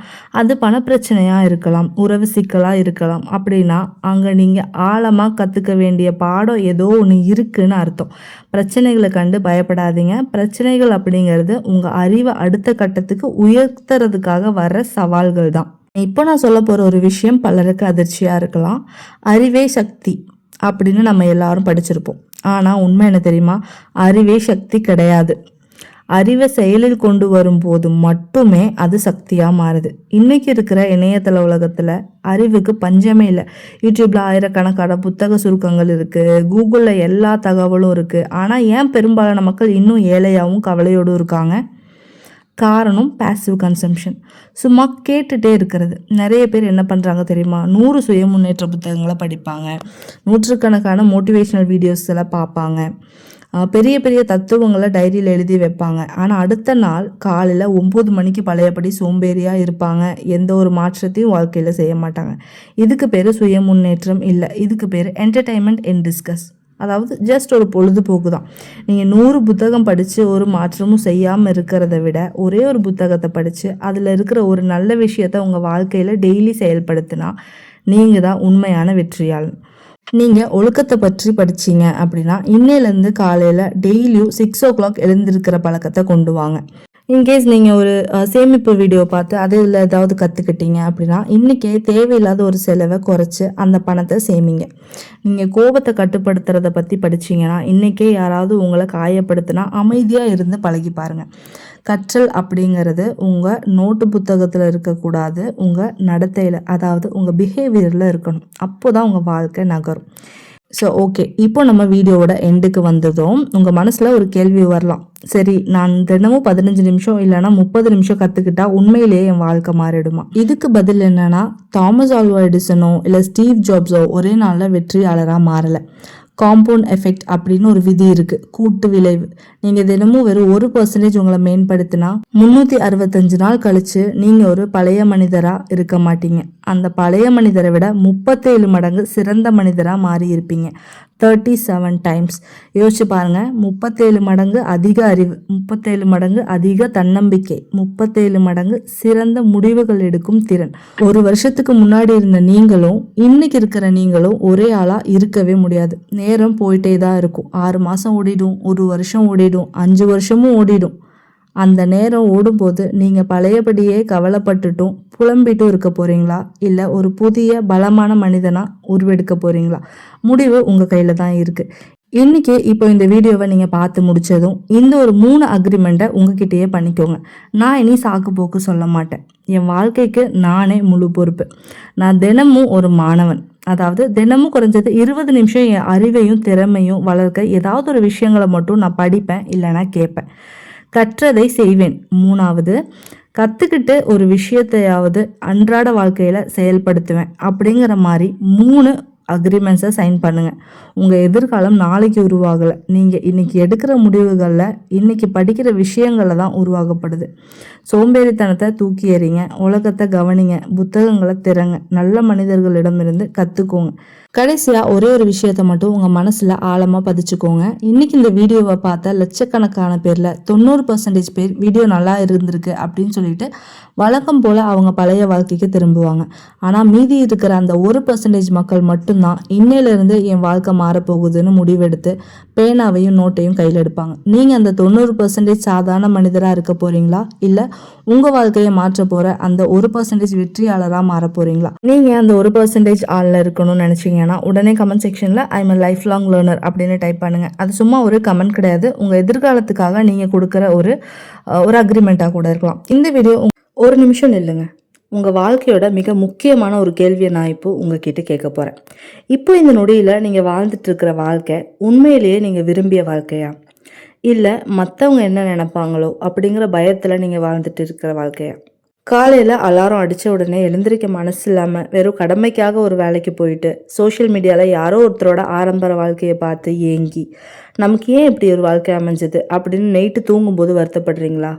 அது பணப்பிரச்சனையாக இருக்கலாம், உறவு சிக்கலாக இருக்கலாம். அப்படின்னா அங்கே நீங்கள் ஆழமாக கற்றுக்க வேண்டிய பாடம் ஏதோ ஒன்று இருக்குன்னு அர்த்தம். பிரச்சனைகளை கண்டு பயப்படாதீங்க. பிரச்சனைகள் அப்படிங்கிறது உங்கள் அறிவை அடுத்த கட்டத்துக்கு உயர்த்துறதுக்காக வர்ற சவால்கள் தான். இப்போ நான் சொல்ல போகிற ஒரு விஷயம் பலருக்கு அதிர்ச்சியாக இருக்கலாம். அறிவே சக்தி அப்படின்னு நம்ம எல்லாரும் படிச்சிருப்போம். ஆனால் உண்மை என்ன தெரியுமா? அறிவே சக்தி கிடையாது. அறிவை செயலில் கொண்டு வரும்போது மட்டுமே அது சக்தியாக மாறுது. இன்றைக்கி இருக்கிற இணையதள உலகத்தில் அறிவுக்கு பஞ்சமே இல்லை. யூடியூப்பில் ஆயிரக்கணக்கான புத்தக சுருக்கங்கள் இருக்குது, கூகுளில் எல்லா தகவலும் இருக்குது. ஆனால் ஏன் பெரும்பாலான மக்கள் இன்னும் ஏழையாகவும் கவலையோடும் இருக்காங்க? காரணம் பேசிவ் கன்சம்ஷன், சும்மா கேட்டுகிட்டே இருக்கிறது. நிறைய பேர் என்ன பண்ணுறாங்க தெரியுமா? 100 சுய முன்னேற்ற புத்தகங்களை படிப்பாங்க, நூற்றுக்கணக்கான மோட்டிவேஷ்னல் வீடியோஸ் எல்லாம் பார்ப்பாங்க, பெரிய பெரிய தத்துவங்களை டைரியில் எழுதி வைப்பாங்க. ஆனால் அடுத்த நாள் காலையில் 9 மணிக்கு பழையபடி சோம்பேறியாக இருப்பாங்க. எந்த ஒரு மாற்றத்தையும் வாழ்க்கையில் செய்ய மாட்டாங்க. இதுக்கு பேர் சுய முன்னேற்றம் இல்லை, இதுக்கு பேர் என்டர்டைன்மெண்ட் இன் டிஸ்கஸ். அதாவது ஜஸ்ட் ஒரு பொழுதுபோக்கு தான். நீங்கள் 100 புத்தகம் படித்து ஒரு மாற்றமும் செய்யாமல் இருக்கிறத விட ஒரே ஒரு புத்தகத்தை படித்து அதில் இருக்கிற ஒரு நல்ல விஷயத்த உங்கள் வாழ்க்கையில் டெய்லி செயல்படுத்தினா நீங்கள் தான் உண்மையான வெற்றியாளன். நீங்கள் ஒழுக்கத்தை பற்றி படிச்சீங்க அப்படின்னா இன்னையிலேருந்து காலையில் டெய்லியும் 6 o'clock எழுந்திருக்கிற பழக்கத்தை கொண்டு வாங்க. இன்கேஸ் நீங்கள் ஒரு சேமிப்பு வீடியோ பார்த்து அதில் ஏதாவது கற்றுக்கிட்டீங்க அப்படின்னா இன்றைக்கே தேவையில்லாத ஒரு செலவை குறைச்சி அந்த பணத்தை சேமிங்க. நீங்கள் கோபத்தை கட்டுப்படுத்துறத பற்றி படிச்சீங்கன்னா இன்றைக்கே யாராவது உங்களை காயப்படுத்தினா அமைதியாக இருந்து பழகி பாருங்கள். கற்றல் அப்படிங்கிறது உங்கள் நோட்டு புத்தகத்தில் இருக்கக்கூடாது, உங்கள் நடத்தையில், அதாவது உங்கள் பிஹேவியரில் இருக்கணும். அப்போ தான் உங்கள் வாழ்க்கை நகரும். ஸோ ஓகே, இப்போ நம்ம வீடியோவோட எண்டுக்கு வந்ததும் உங்கள் மனசில் ஒரு கேள்வி வரலாம். சரி, நான் தினமும் 15 நிமிஷம் இல்லைனா 30 நிமிஷம் கற்றுக்கிட்டா உண்மையிலேயே என் வாழ்க்கை மாறிடுமா? இதுக்கு பதில் என்னன்னா, தாமஸ் ஆல்வா எடிசனோ இல்லை ஸ்டீவ் ஜாப்ஸோ ஒரே நாளில் வெற்றியாளராக மாறலை. காம்பவுண்ட் எஃபெக்ட் அப்படின்னு ஒரு விதி இருக்குது, கூட்டு விளைவு. நீங்கள் தினமும் வெறும் 1% உங்களை மேம்படுத்தினா 365 நாள் கழித்து நீங்கள் ஒரு பழைய மனிதராக இருக்க மாட்டீங்க. அந்த பழைய மனிதரை விட 37 மடங்கு சிறந்த மனிதராக மாறி இருப்பீங்க. 37 times. யோசிச்சு பாருங்க. 37 மடங்கு அதிக அறிவு, 37 மடங்கு அதிக தன்னம்பிக்கை, 37 மடங்கு சிறந்த முடிவுகள் எடுக்கும் திறன். ஒரு வருஷத்துக்கு முன்னாடி இருந்த நீங்களும் இன்னைக்கு இருக்கிற நீங்களும் ஒரே ஆளா இருக்கவே முடியாது. நேரம் போயிட்டே தான் இருக்கும். 6 மாதம் ஓடிடும், 1 வருஷம் ஓடிடும், 5 வருஷமும் ஓடிடும். அந்த நேரம் ஓடும்போது நீங்கள் பழையபடியே கவலைப்பட்டுட்டும் புலம்பிட்டும் இருக்க போகிறீங்களா, இல்லை ஒரு புதிய பலமான மனிதனாக உருவெடுக்க போகிறீங்களா? முடிவு உங்கள் கையில் தான் இருக்குது. இன்றைக்கி இப்போ இந்த வீடியோவை நீங்கள் பார்த்து முடித்ததும் இந்த ஒரு 3 அக்ரிமெண்ட்டை உங்ககிட்டயே பண்ணிக்கோங்க. நான் இனி சாக்கு போக்கு சொல்ல மாட்டேன். என் வாழ்க்கைக்கு நானே முழு பொறுப்பு. நான் தினமும் ஒரு மாணவன். அதாவது தினமும் குறைஞ்சது 20 நிமிஷம் என் அறிவையும் திறமையும் வளர்க்க ஏதாவது ஒரு விஷயங்களை மட்டும் நான் படிப்பேன், இல்லைன்னா கேட்பேன். கற்றதை செய்வேன். 3வது, கற்றுக்கிட்டு ஒரு விஷயத்தையாவது அன்றாட வாழ்க்கையில் செயல்படுத்துவேன். அப்படிங்கிற மாதிரி 3 அக்ரிமெண்ட்ஸை சைன் பண்ணுங்கள். உங்கள் எதிர்காலம் நாளைக்கு உருவாகலை, நீங்கள் இன்றைக்கி எடுக்கிற முடிவுகளில் இன்றைக்கி படிக்கிற விஷயங்களில் தான் உருவாகப்படுது. சோம்பேறித்தனத்தை தூக்கி எறிங்க, உலகத்தை கவனிங்க, புத்தகங்களை திறங்க, நல்ல மனிதர்களிடமிருந்து கற்றுக்கோங்க. கடைசியாக ஒரே ஒரு விஷயத்தை மட்டும் உங்கள் மனசில் ஆழமாக பதிச்சுக்கோங்க. இன்றைக்கி இந்த வீடியோவை பார்த்த லட்சக்கணக்கான பேரில் 90% பேர் வீடியோ நல்லா இருந்திருக்கு அப்படின்னு சொல்லிட்டு வழக்கம் போல் அவங்க பழைய வாழ்க்கைக்கு திரும்புவாங்க. ஆனால் மீதி இருக்கிற அந்த 1% மக்கள் மட்டும்தான் இன்னையிலேருந்து என் வாழ்க்கை மாறப்போகுதுன்னு முடிவெடுத்து பேனாவையும் நோட்டையும் கையில் எடுப்பாங்க. நீங்கள் அந்த 90% சாதாரண மனிதராக இருக்க போகிறீங்களா, இல்லை உங்கள் வாழ்க்கையை மாற்ற போகிற அந்த 1% வெற்றியாளராக மாற போகிறீங்களா? நீங்கள் அந்த 1% ஆளில் இருக்கணும்னு நினச்சிங்கன்னா உடனே கமெண்ட் செக்ஷனில் ஐம் a lifelong learner அப்படின்னு டைப் பண்ணுங்கள். அது சும்மா ஒரு கமெண்ட் கிடையாது, உங்கள் எதிர்காலத்துக்காக நீங்கள் கொடுக்குற ஒரு அக்ரிமெண்ட்டாக கூட இருக்கலாம். இந்த வீடியோ ஒரு நிமிஷம் நில்லுங்க. உங்கள் வாழ்க்கையோட மிக முக்கியமான ஒரு கேள்வியை நான் இப்போ உங்ககிட்ட கேட்க போகிறேன். இப்போ இந்த நொடியில் நீங்கள் வாழ்ந்துட்டு இருக்கிற வாழ்க்கை உண்மையிலேயே நீங்கள் விரும்பிய வாழ்க்கையா, இல்லை மற்றவங்க என்ன நினைப்பாங்களோ அப்படிங்கிற பயத்தில் நீங்கள் வாழ்ந்துட்டு இருக்கிற வாழ்க்கையா? காலையில் அலாரம் அடித்த உடனே எழுந்திரிக்க மனசு இல்லாமல் வெறும் கடமைக்காக ஒரு வேலைக்கு போயிட்டு சோஷியல் மீடியாவில் யாரோ ஒருத்தரோட ஆரம்பர வாழ்க்கையை பார்த்து ஏங்கி நமக்கு ஏன் இப்படி ஒரு வாழ்க்கை அமைஞ்சது அப்படின்னு நைட்டு தூங்கும்போது வருத்தப்படுறீங்களா?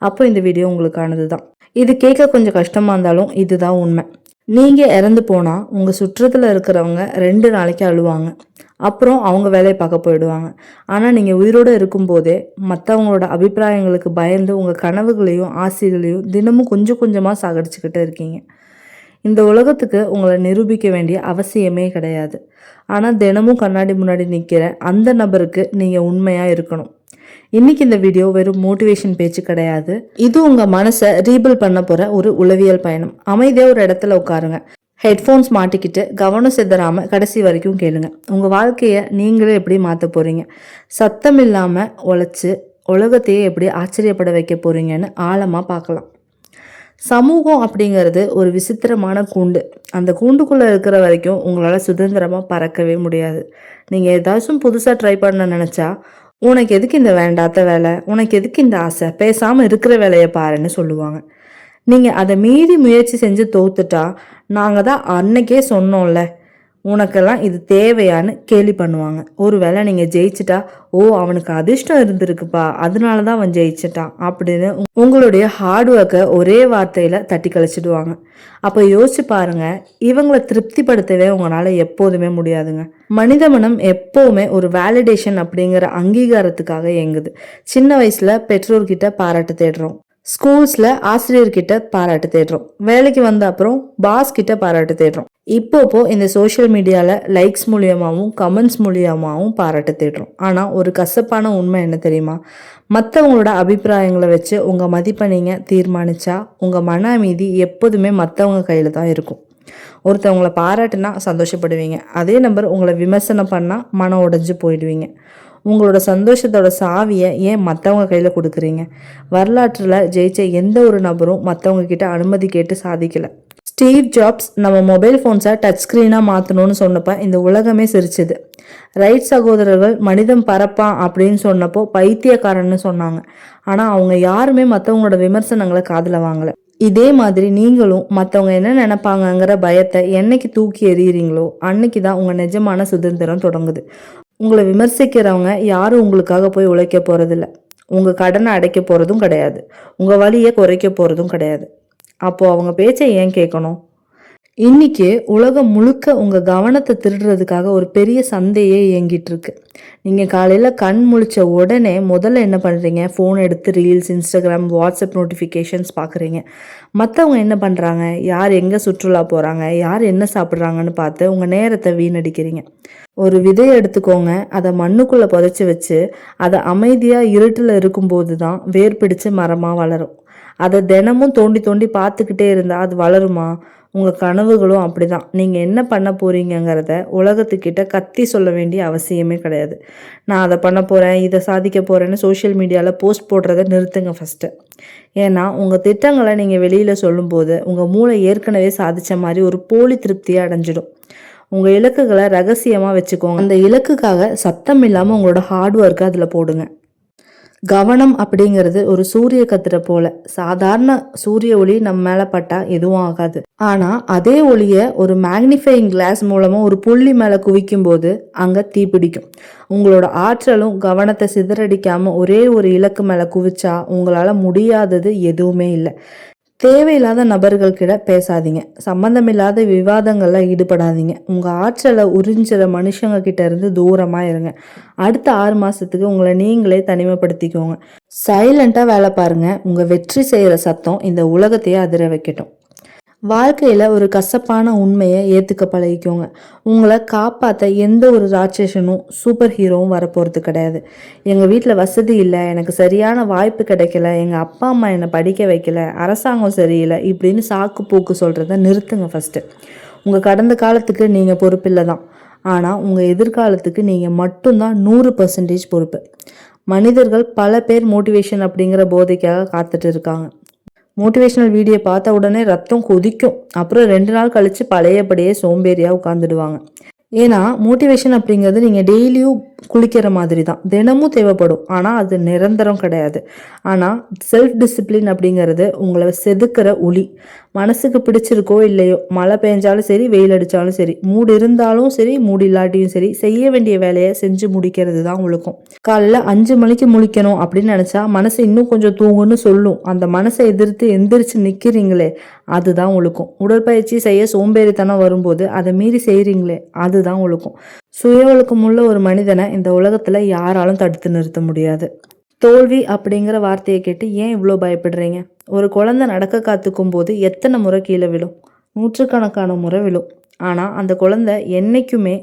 அப்போ இந்த வீடியோ உங்களுக்கானது தான். இது கேட்க கொஞ்சம் கஷ்டமாக இருந்தாலும் இதுதான் உண்மை. நீங்கள் இறந்து போனால் உங்கள் சுற்றத்தில் இருக்கிறவங்க 2 நாளைக்கு அழுவாங்க, அப்புறம் அவங்க வேலையை பார்க்க போயிடுவாங்க. ஆனால் நீங்கள் உயிரோடு இருக்கும்போதே மற்றவங்களோட அபிப்பிராயங்களுக்கு பயந்து உங்கள் கனவுகளையும் ஆசைகளையும் தினமும் கொஞ்சம் கொஞ்சமாக சாகடிச்சுக்கிட்டு இருக்கீங்க. இந்த உலகத்துக்கு உங்களை நிரூபிக்க வேண்டிய அவசியமே கிடையாது. ஆனால் தினமும் கண்ணாடி முன்னாடி நிற்கிற அந்த நபருக்கு நீங்கள் உண்மையாக இருக்கணும். இன்னைக்கு இந்த வீடியோ வெறும் மோட்டிவேஷன் பேச்சு கிடையாது. இது உங்கள் மனசை ரீபில்ட் பண்ண போகிற ஒரு உளவியல் பயணம். அமைதியாக ஒரு இடத்துல உட்காருங்க, ஹெட்ஃபோன்ஸ் மாட்டிக்கிட்டு கவனம் சிதறாமல் கடைசி வரைக்கும் கேளுங்க. உங்கள் வாழ்க்கையை நீங்களே எப்படி மாற்ற போகிறீங்க, சத்தம் இல்லாமல் உழைச்சி உலகத்தையே எப்படி ஆச்சரியப்பட வைக்க போகிறீங்கன்னு ஆழமாக பார்க்கலாம். சமூகம் அப்படிங்கிறது ஒரு விசித்திரமான கூண்டு. அந்த கூண்டுக்குள்ளே இருக்கிற வரைக்கும் உங்களால் சுதந்திரமாக பறக்கவே முடியாது. நீங்கள் ஏதாச்சும் புதுசாக ட்ரை பண்ண நினச்சா உனக்கு எதுக்கு இந்த வேண்டாத வேலை, உனக்கு எதுக்கு இந்த ஆசை, பேசாமல் இருக்கிற வேலையை பாருன்னு சொல்லுவாங்க. நீங்கள் அதை மீறி முயற்சி செஞ்சு தோத்துட்டா நாங்கள் தான் அன்னைக்கே சொன்னோம்ல உனக்கெல்லாம் இது தேவையான்னு கேலி பண்ணுவாங்க. ஒருவேளை நீங்கள் ஜெயிச்சிட்டா, ஓ அவனுக்கு அதிர்ஷ்டம் இருந்திருக்குப்பா அதனால தான் அவன் ஜெயிச்சிட்டான் அப்படின்னு உங்களுடைய ஹார்ட் ஒர்க்கை ஒரே வார்த்தையில் தட்டி கழிச்சிடுவாங்க. அப்போ யோசிச்சு பாருங்க, இவங்களை திருப்திப்படுத்தவே உங்களால் எப்போதுமே முடியாதுங்க. மனித மனம் எப்போவுமே ஒரு வேலிடேஷன் அப்படிங்கிற அங்கீகாரத்துக்காக இயங்குது. சின்ன வயசுல பெற்றோர்கிட்ட பாராட்டு தேடுறோம், ஸ்கூல்ஸில் ஆசிரியர்கிட்ட பாராட்டு தேடுறோம், வேலைக்கு வந்த அப்புறம் பாஸ் கிட்ட பாராட்டு தேடுறோம், இப்போ இந்த சோஷியல் மீடியாவில் லைக்ஸ் மூலியமாகவும் கமெண்ட்ஸ் மூலியமாகவும் பாராட்டு தேடுறோம். ஆனால் ஒரு கசப்பான உண்மை என்ன தெரியுமா? மற்றவங்களோட அபிப்பிராயங்களை வச்சு உங்கள் மதிப்பை நீங்கள் தீர்மானித்தா உங்கள் மன அமைதி எப்போதுமே மற்றவங்க கையில் தான் இருக்கும். ஒருத்தவங்களை பாராட்டுனா சந்தோஷப்படுவீங்க, அதே நம்பர் உங்களை விமர்சனம் பண்ணால் மனம் உடைஞ்சு போயிடுவீங்க. உங்களோட சந்தோஷத்தோட சாவியை ஏன் மற்றவங்க கையில் கொடுக்குறீங்க? வரலாற்றில் ஜெயிச்ச எந்த ஒரு நபரும் மற்றவங்க கிட்ட அனுமதி கேட்டு சாதிக்கலை. ஸ்டீவ் ஜாப்ஸ் நம்ம மொபைல் ஃபோன்ஸை டச் ஸ்க்ரீனாக மாற்றணும்னு சொன்னப்போ இந்த உலகமே சிரிச்சுது. ரைட் சகோதரர்கள் மனிதன் பரப்பான் அப்படின்னு சொன்னப்போ பைத்தியக்காரன்னு சொன்னாங்க. ஆனால் அவங்க யாருமே மற்றவங்களோட விமர்சனங்களை காதில் வாங்கலை. இதே மாதிரி நீங்களும் மற்றவங்க என்ன நினைப்பாங்கங்கிற பயத்தை என்னைக்கு தூக்கி எறிகிறீங்களோ அன்னைக்கு தான் உங்கள் நிஜமான சுதந்திரம் தொடங்குது. உங்களை விமர்சிக்கிறவங்க யாரும் உங்களுக்காக போய் உழைக்க போகிறதில்ல, உங்கள் கடனை அடைக்க போகிறதும் கிடையாது, உங்கள் வலியை குறைக்க போகிறதும் கிடையாது. அப்போது அவங்க பேச்சை ஏன் கேட்கணும்? இன்னைக்கு உலகம் முழுக்க உங்கள் கவனத்தை திருடுறதுக்காக ஒரு பெரிய சந்தையே இயங்கிட்டு இருக்கு. நீங்கள் காலையில் கண் முழிச்ச உடனே முதல்ல என்ன பண்ணுறீங்க? ஃபோன் எடுத்து ரீல்ஸ், இன்ஸ்டாகிராம், வாட்ஸ்அப் நோட்டிஃபிகேஷன்ஸ் பார்க்குறீங்க. மற்றவங்க என்ன பண்ணுறாங்க, யார் எங்கே சுற்றுலா போகிறாங்க, யார் என்ன சாப்பிட்றாங்கன்னு பார்த்து உங்கள் நேரத்தை வீணடிக்கிறீங்க. ஒரு விதையை எடுத்துக்கோங்க, அதை மண்ணுக்குள்ளே புதைச்சி வச்சு அதை அமைதியாக இருட்டில் இருக்கும்போது தான் வேர் பிடிச்சு மரமாக வளரும். அதை தினமும் தோண்டி தோண்டி பார்த்துக்கிட்டே இருந்தால் அது வளருமா? உங்கள் கனவுகளும் அப்படி தான். நீங்கள் என்ன பண்ண போகிறீங்கிறத உலகத்துக்கிட்ட கத்தி சொல்ல வேண்டிய அவசியமே கிடையாது. நான் அதை பண்ண போகிறேன், இதை சாதிக்க போகிறேன்னு சோஷியல் மீடியாவில் போஸ்ட் போடுறத நிறுத்துங்க ஃபஸ்ட்டு. ஏன்னா உங்கள் திட்டங்களை நீங்கள் வெளியில் சொல்லும்போது உங்கள் மூளை ஏற்கனவே சாதித்த மாதிரி ஒரு போலி திருப்தியை அடைஞ்சிடும். உங்கள் இலக்குகளை ரகசியமாக வச்சுக்கோங்க. அந்த இலக்குக்காக சத்தம் இல்லாமல் உங்களோட ஹார்ட் ஒர்க்கை அதில் போடுங்க. கவனம் அப்படிங்கிறது ஒரு சூரிய கத்திர போல. சாதாரண சூரிய ஒளி நம்ம மேலே பட்டால் எதுவும் ஆகாது. ஆனால் அதே ஒளியை ஒரு மேக்னிஃபையிங் கிளாஸ் மூலமாக ஒரு புள்ளி மேலே குவிக்கும் போது அங்கே தீப்பிடிக்கும். உங்களோட ஆற்றலும் கவனத்தை சிதறடிக்காமல் ஒரே ஒரு இலக்கு மேலே குவிச்சா உங்களால் முடியாதது எதுவுமே இல்லை. தேவையில்லாத நபர்கள்கிட்ட பேசாதீங்க, சம்பந்தமில்லாத விவாதங்களில் ஈடுபடாதீங்க. உங்கள் ஆற்றலை உறிஞ்சிற மனுஷங்க கிட்ட இருந்து தூரமாக இருங்க. அடுத்த 6 மாதத்துக்கு உங்களை நீங்களே தனிமைப்படுத்திக்கோங்க. சைலண்ட்டாக வேலை பாருங்கள். உங்கள் வெற்றி செய்கிற சத்தம் இந்த உலகத்தையே அதிர வைக்கட்டும். வாழ்க்கையில் ஒரு கசப்பான உண்மையை ஏற்றுக்க பழகிக்கோங்க. உங்களை காப்பாற்ற எந்த ஒரு ராட்சசனும் சூப்பர் ஹீரோவும் வரப்போகிறது கிடையாது. எங்கள் வீட்டில் வசதி இல்லை, எனக்கு சரியான வாய்ப்பு கிடைக்கல, எங்கள் அப்பா அம்மா என்னை படிக்க வைக்கல, அரசாங்கம் சரியில்லை இப்படின்னு சாக்கு போக்கு சொல்கிறத நிறுத்துங்க ஃபஸ்ட்டு. உங்கள் கடந்த காலத்துக்கு நீங்கள் பொறுப்பில்லை தான், ஆனால் உங்கள் எதிர்காலத்துக்கு நீங்கள் மட்டும்தான் 100% பொறுப்பு. மனிதர்கள் பல பேர் மோட்டிவேஷன் அப்படிங்கிற போதைக்காக காத்துட்டு இருக்காங்க. மோட்டிவேஷனல் வீடியோ பார்த்த உடனே ரத்தம் கொதிக்கும், அப்புறம் 2 நாள் கழித்து பழையபடியே சோம்பேறியாக உட்காந்துடுவாங்க. ஏன்னா மோட்டிவேஷன் அப்படிங்கிறது நீங்கள் டெய்லியும் குளிக்கிற மாதிரி தான், தினமும் தேவைப்படும். ஆனால் அது நிரந்தரம் கிடையாது. ஆனால் செல்ஃப் டிசிப்ளின் அப்படிங்கிறது உங்களை செதுக்கிற ஒளி. மனசுக்கு பிடிச்சிருக்கோ இல்லையோ, மழை பெஞ்சாலும் சரி, வெயில் அடித்தாலும் சரி, மூடு இருந்தாலும் சரி, மூடு இல்லாட்டியும் சரி, செய்ய வேண்டிய வேலையை செஞ்சு முடிக்கிறது தான் ஒழுக்கம். காலைல 5 மணிக்கு முழிக்கணும் அப்படின்னு நினச்சா மனசு இன்னும் கொஞ்சம் தூங்குன்னு சொல்லும். அந்த மனசை எதிர்த்து எந்திரிச்சு நிற்கிறீங்களே அதுதான் ஒழுக்கம். உடற்பயிற்சி செய்ய சோம்பேறித்தனம் வரும்போது அதை மீறி செய்கிறீங்களே அதுதான் ஒழுக்கம். சுய ஒழுக்கமுள்ள ஒரு மனிதனை இந்த உலகத்தில் யாராலும் தடுத்து நிறுத்த முடியாது. தோல்வி அப்படிங்கிற வார்த்தையை கேட்டு ஏன் இவ்வளோ பயப்படுறீங்க? ஒரு குழந்தை நடக்க காத்துக்கும் போது எத்தனை முறை கீழே விழும்? 100கணக்கான முறை விழும். ஆனால் அந்த குழந்தை என்றைக்குமே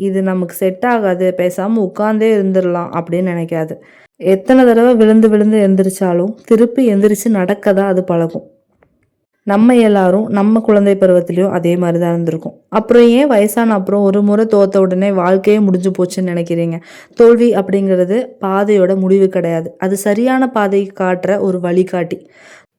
இது நமக்கு செட் ஆகாது, பேசாமல் உட்கார்ந்தே இருந்துடலாம் அப்படின்னு நினைக்காது. எத்தனை தடவை விழுந்து விழுந்து எந்திரிச்சாலும் திருப்பி எந்திரிச்சு நடக்க தான் அது பழகும். நம்ம எல்லாரும் நம்ம குழந்தை பருவத்திலையும் அதே மாதிரி தான் இருந்திருக்கும். அப்புறம் ஏன் வயசான அப்புறம் ஒரு முறை தோத்த உடனே வாழ்க்கையே முடிஞ்சு போச்சுன்னு நினைக்கிறீங்க? தோல்வி அப்படிங்கிறது பாதையோட முடிவு கிடையாது, அது சரியான பாதையை காட்டுற ஒரு வழிகாட்டி.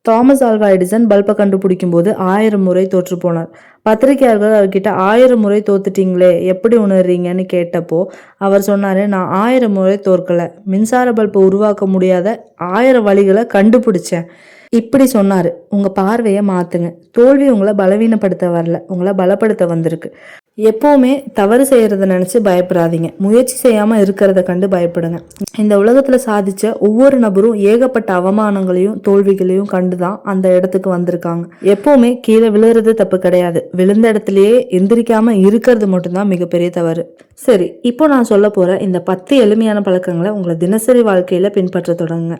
தாமஸ் ஆல்வா எடிசன் பல்பை கண்டுபிடிக்கும் போது 1000 முறை தோற்று போனார். பத்திரிகையாளர்கள் அவர்கிட்ட 1000 முறை தோத்துட்டீங்களே எப்படி உணர்றீங்கன்னு கேட்டப்போ அவர் சொன்னார், நான் 1000 முறை தோற்கலை, மின்சார பல்பை உருவாக்க முடியாத 1000 வழிகளை கண்டுபிடிச்சேன் இப்படி சொன்னார். உங்கள் பார்வையை மாற்றுங்க. தோல்வி உங்களை பலவீனப்படுத்த வரல, உங்களை பலப்படுத்த வந்திருக்கு. எப்போவுமே தவறு செய்கிறத நினச்சி பயப்படாதீங்க, முயற்சி செய்யாமல் இருக்கிறத கண்டு பயப்படுங்க. இந்த உலகத்தில் சாதித்த ஒவ்வொரு நபரும் ஏகப்பட்ட அவமானங்களையும் தோல்விகளையும் கண்டு தான் அந்த இடத்துக்கு வந்திருக்காங்க. எப்போவுமே கீழே விழுறது தப்பு கிடையாது, விழுந்த இடத்துலையே எந்திரிக்காமல் இருக்கிறது மட்டும்தான் மிகப்பெரிய தவறு. சரி, இப்போ நான் சொல்ல போகிற இந்த 10 எளிமையான பழக்கங்களை உங்களை தினசரி வாழ்க்கையில் பின்பற்ற தொடங்குங்க.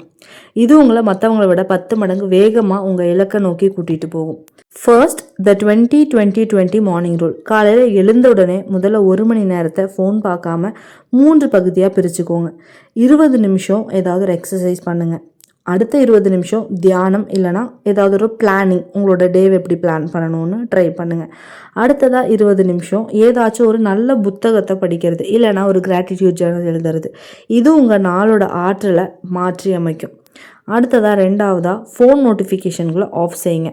இது உங்களை மற்றவங்களை விட 10 மடங்கு வேகமாக உங்கள் இலக்கை நோக்கி கூட்டிகிட்டு போகும். ஃபர்ஸ்ட், த 20-20-20 மார்னிங் ரூல். காலையில் எழுந்த உடனே முதல்ல 1 மணி நேரத்தை ஃபோன் பார்க்காம 3 பகுதியாக பிரிச்சுக்கோங்க. 20 நிமிஷம் ஏதாவது ஒரு எக்ஸசைஸ் பண்ணுங்கள். அடுத்த 20 நிமிஷம் தியானம் இல்லைனா ஏதாவது ஒரு பிளானிங், உங்களோட டேவை எப்படி பிளான் பண்ணணும்னு ட்ரை பண்ணுங்கள். அடுத்ததாக 20 நிமிஷம் ஏதாச்சும் ஒரு நல்ல புத்தகத்தை படிக்கிறது இல்லைனா ஒரு கிராட்டிடியூட் ஜர்னல் எழுதுறது. இது உங்கள் நாளோட ஆற்றலை மாற்றி அமைக்கும். அடுத்ததாக 2வதாக ஃபோன் நோட்டிஃபிகேஷன்களை ஆஃப் செய்யுங்க.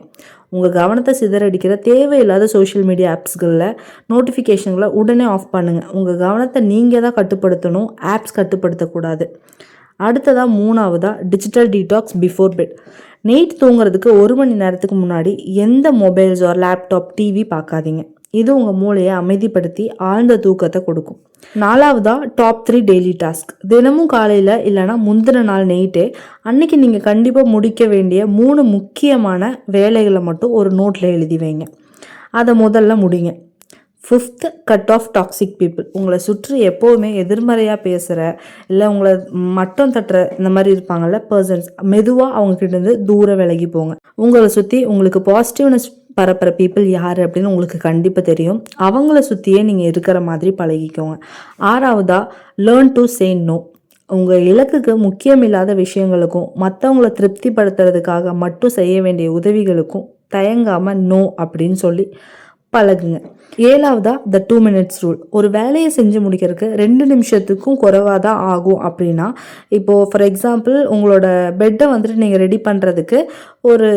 உங்கள் கவனத்தை சிதறடிக்கிற தேவையில்லாத சோஷியல் மீடியா ஆப்ஸ்களில் நோட்டிஃபிகேஷன்களை உடனே ஆஃப் பண்ணுங்கள். உங்கள் கவனத்தை நீங்கள் தான் கட்டுப்படுத்தணும், ஆப்ஸ் கட்டுப்படுத்தக்கூடாது. அடுத்ததாக 3வதாக digital detox before bed. Night தூங்குறதுக்கு 1 மணி நேரத்துக்கு முன்னாடி எந்த மொபைல்ஸ் ஆர் லேப்டாப், டிவி பார்க்காதீங்க. இது உங்கள் மூளையை அமைதிப்படுத்தி ஆழ்ந்த தூக்கத்தை கொடுக்கும். 4வதாக டாப் 3 டெய்லி டாஸ்க். தினமும் காலையில் இல்லைனா முந்தின நாள் நைட்டே அன்னைக்கு நீங்கள் கண்டிப்பாக முடிக்க வேண்டிய 3 முக்கியமான வேலைகளை மட்டும் ஒரு நோட்டில் எழுதி வைங்க. அதை முதல்ல முடிங்க. 5th, cut off toxic people. உங்களை சுற்றி எப்போவுமே எதிர்மறையாக பேசுகிற இல்லை உங்களை மட்டம் தட்டுற இந்த மாதிரி இருப்பாங்கள்ல பர்சன்ஸ், மெதுவாக அவங்கக்கிட்டேருந்து தூரம் விலகி போங்க. உங்களை சுற்றி உங்களுக்கு பாசிட்டிவ்னஸ் பரப்புகிற பீப்புள் யார் அப்படின்னு உங்களுக்கு கண்டிப்பாக தெரியும். அவங்கள சுற்றியே நீங்கள் இருக்கிற மாதிரி பழகிக்கோங்க. 6வதாக லேர்ன் டு சே நோ. உங்கள் இலக்குக்கு முக்கியமில்லாத விஷயங்களுக்கும் மற்றவங்கள திருப்திப்படுத்துறதுக்காக மட்டும் செய்ய வேண்டிய உதவிகளுக்கும் தயங்காமல் நோ அப்படின்னு சொல்லி பழகுங்க. 7வதாக த 2 minutes ரூல். ஒரு வேலையை செஞ்சு முடிக்கிறதுக்கு 2 நிமிஷத்துக்கும் குறைவாக தான் ஆகும் அப்படின்னா, இப்போது ஃபார் எக்ஸாம்பிள் உங்களோட பெட்டை வந்துட்டு நீங்கள் ரெடி பண்ணுறதுக்கு ஒரு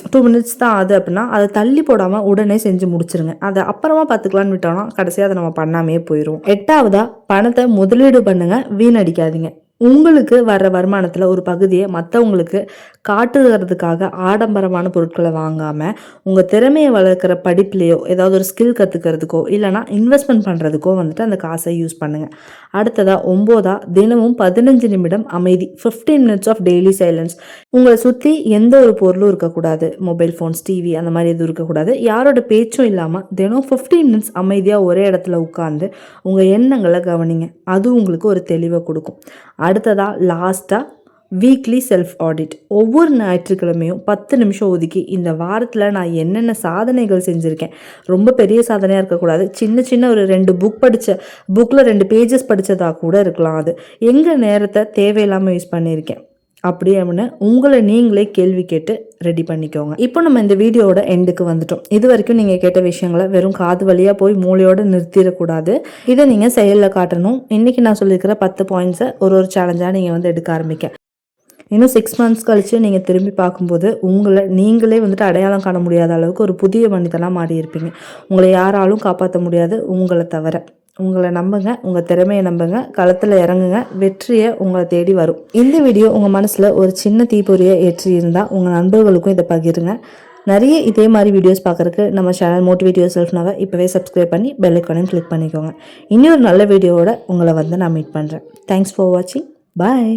2 minutes தான் ஆகுது அப்படின்னா அதை தள்ளி போடாமல் உடனே செஞ்சு முடிச்சிருங்க. அதை அப்புறமா பார்த்துக்கலான்னு விட்டோம்னா கடைசியாக அதை நம்ம பண்ணாமே போயிடும். 8வதாக பணத்தை முதலீடு பண்ணுங்கள், வீணடிக்காதீங்க. உங்களுக்கு வர்ற வருமானத்தில் ஒரு பகுதியை மற்றவங்களுக்கு காட்டுகிறதுக்காக ஆடம்பரமான பொருட்களை வாங்காமல் உங்கள் திறமையை வளர்க்குற படிப்புலையோ ஏதாவது ஒரு ஸ்கில் கற்றுக்கிறதுக்கோ இல்லைனா இன்வெஸ்ட்மெண்ட் பண்ணுறதுக்கோ வந்துட்டு அந்த காசை யூஸ் பண்ணுங்கள். அடுத்ததாக 9வதாக தினமும் 15 நிமிடம் அமைதி, 15 minutes ஆஃப் டெய்லி சைலன்ஸ். உங்களை சுற்றி எந்த ஒரு பொருளும் இருக்கக்கூடாது, மொபைல் ஃபோன்ஸ், டிவி அந்த மாதிரி எதுவும் இருக்கக்கூடாது. யாரோட பேச்சும் இல்லாமல் தினம் 15 minutes அமைதியாக ஒரே இடத்துல உட்காந்து உங்கள் எண்ணங்களை கவனிங்க. அது உங்களுக்கு ஒரு தெளிவை கொடுக்கும். அடுத்ததாக லாஸ்ட்டாக வீக்லி செல்ஃப் ஆடிட். ஒவ்வொரு ஞாயிற்றுக்கிழமையும் 10 நிமிஷம் ஒதுக்கி இந்த வாரத்தில் நான் என்னென்ன சாதனைகள் செஞ்சுருக்கேன், ரொம்ப பெரிய சாதனையாக இருக்கக்கூடாது, சின்ன ஒரு 2 புக்கில் 2 பேஜஸ் படித்ததாக கூட இருக்கலாம். அது எங்கள் நேரத்தை தேவையில்லாமல் யூஸ் பண்ணியிருக்கேன் அப்படி அப்படின்னு உங்களை நீங்களே கேள்வி கேட்டு ரெடி பண்ணிக்கோங்க. இப்போ நம்ம இந்த வீடியோட எண்டுக்கு வந்துட்டோம். இது வரைக்கும் நீங்கள் கேட்ட விஷயங்களை வெறும் காது வழியாக போய் மூளையோடு நிறுத்திடக்கூடாது, இதை நீங்கள் செயலில் காட்டணும். இன்றைக்கி நான் சொல்லியிருக்கிற 10 பாயிண்ட்ஸை ஒரு சேலஞ்சாக நீங்கள் எடுக்க ஆரம்பிக்க. இன்னும் 6 months கழித்து நீங்கள் திரும்பி பார்க்கும்போது உங்களை நீங்களே அடையாளம் காண முடியாத அளவுக்கு ஒரு புதிய மனிதனாக மாறி இருப்பீங்க. உங்களை யாராலும் காப்பாற்ற முடியாது உங்களை தவிர. உங்களை நம்புங்க, உங்கள் திறமையை நம்புங்க, களத்தில் இறங்குங்க, வெற்றியை உங்களை தேடி வரும். இந்த வீடியோ உங்கள் மனசில் ஒரு சின்ன தீப்பொறியை ஏற்றி இருந்தால் உங்கள் நண்பர்களுக்கும் இதை பகிருங்க. நிறைய இதே மாதிரி வீடியோஸ் பார்க்குறதுக்கு நம்ம சேனல் மோட்டிவேட் யுவர் செல்ஃப்னாவை இப்போவே சப்ஸ்கிரைப் பண்ணி பெல் ஐகானையும் கிளிக் பண்ணிக்கோங்க. இன்னொரு நல்ல வீடியோவோட உங்களை நான் மீட் பண்ணுறேன். தேங்க்ஸ் ஃபார் வாட்சிங். பாய்.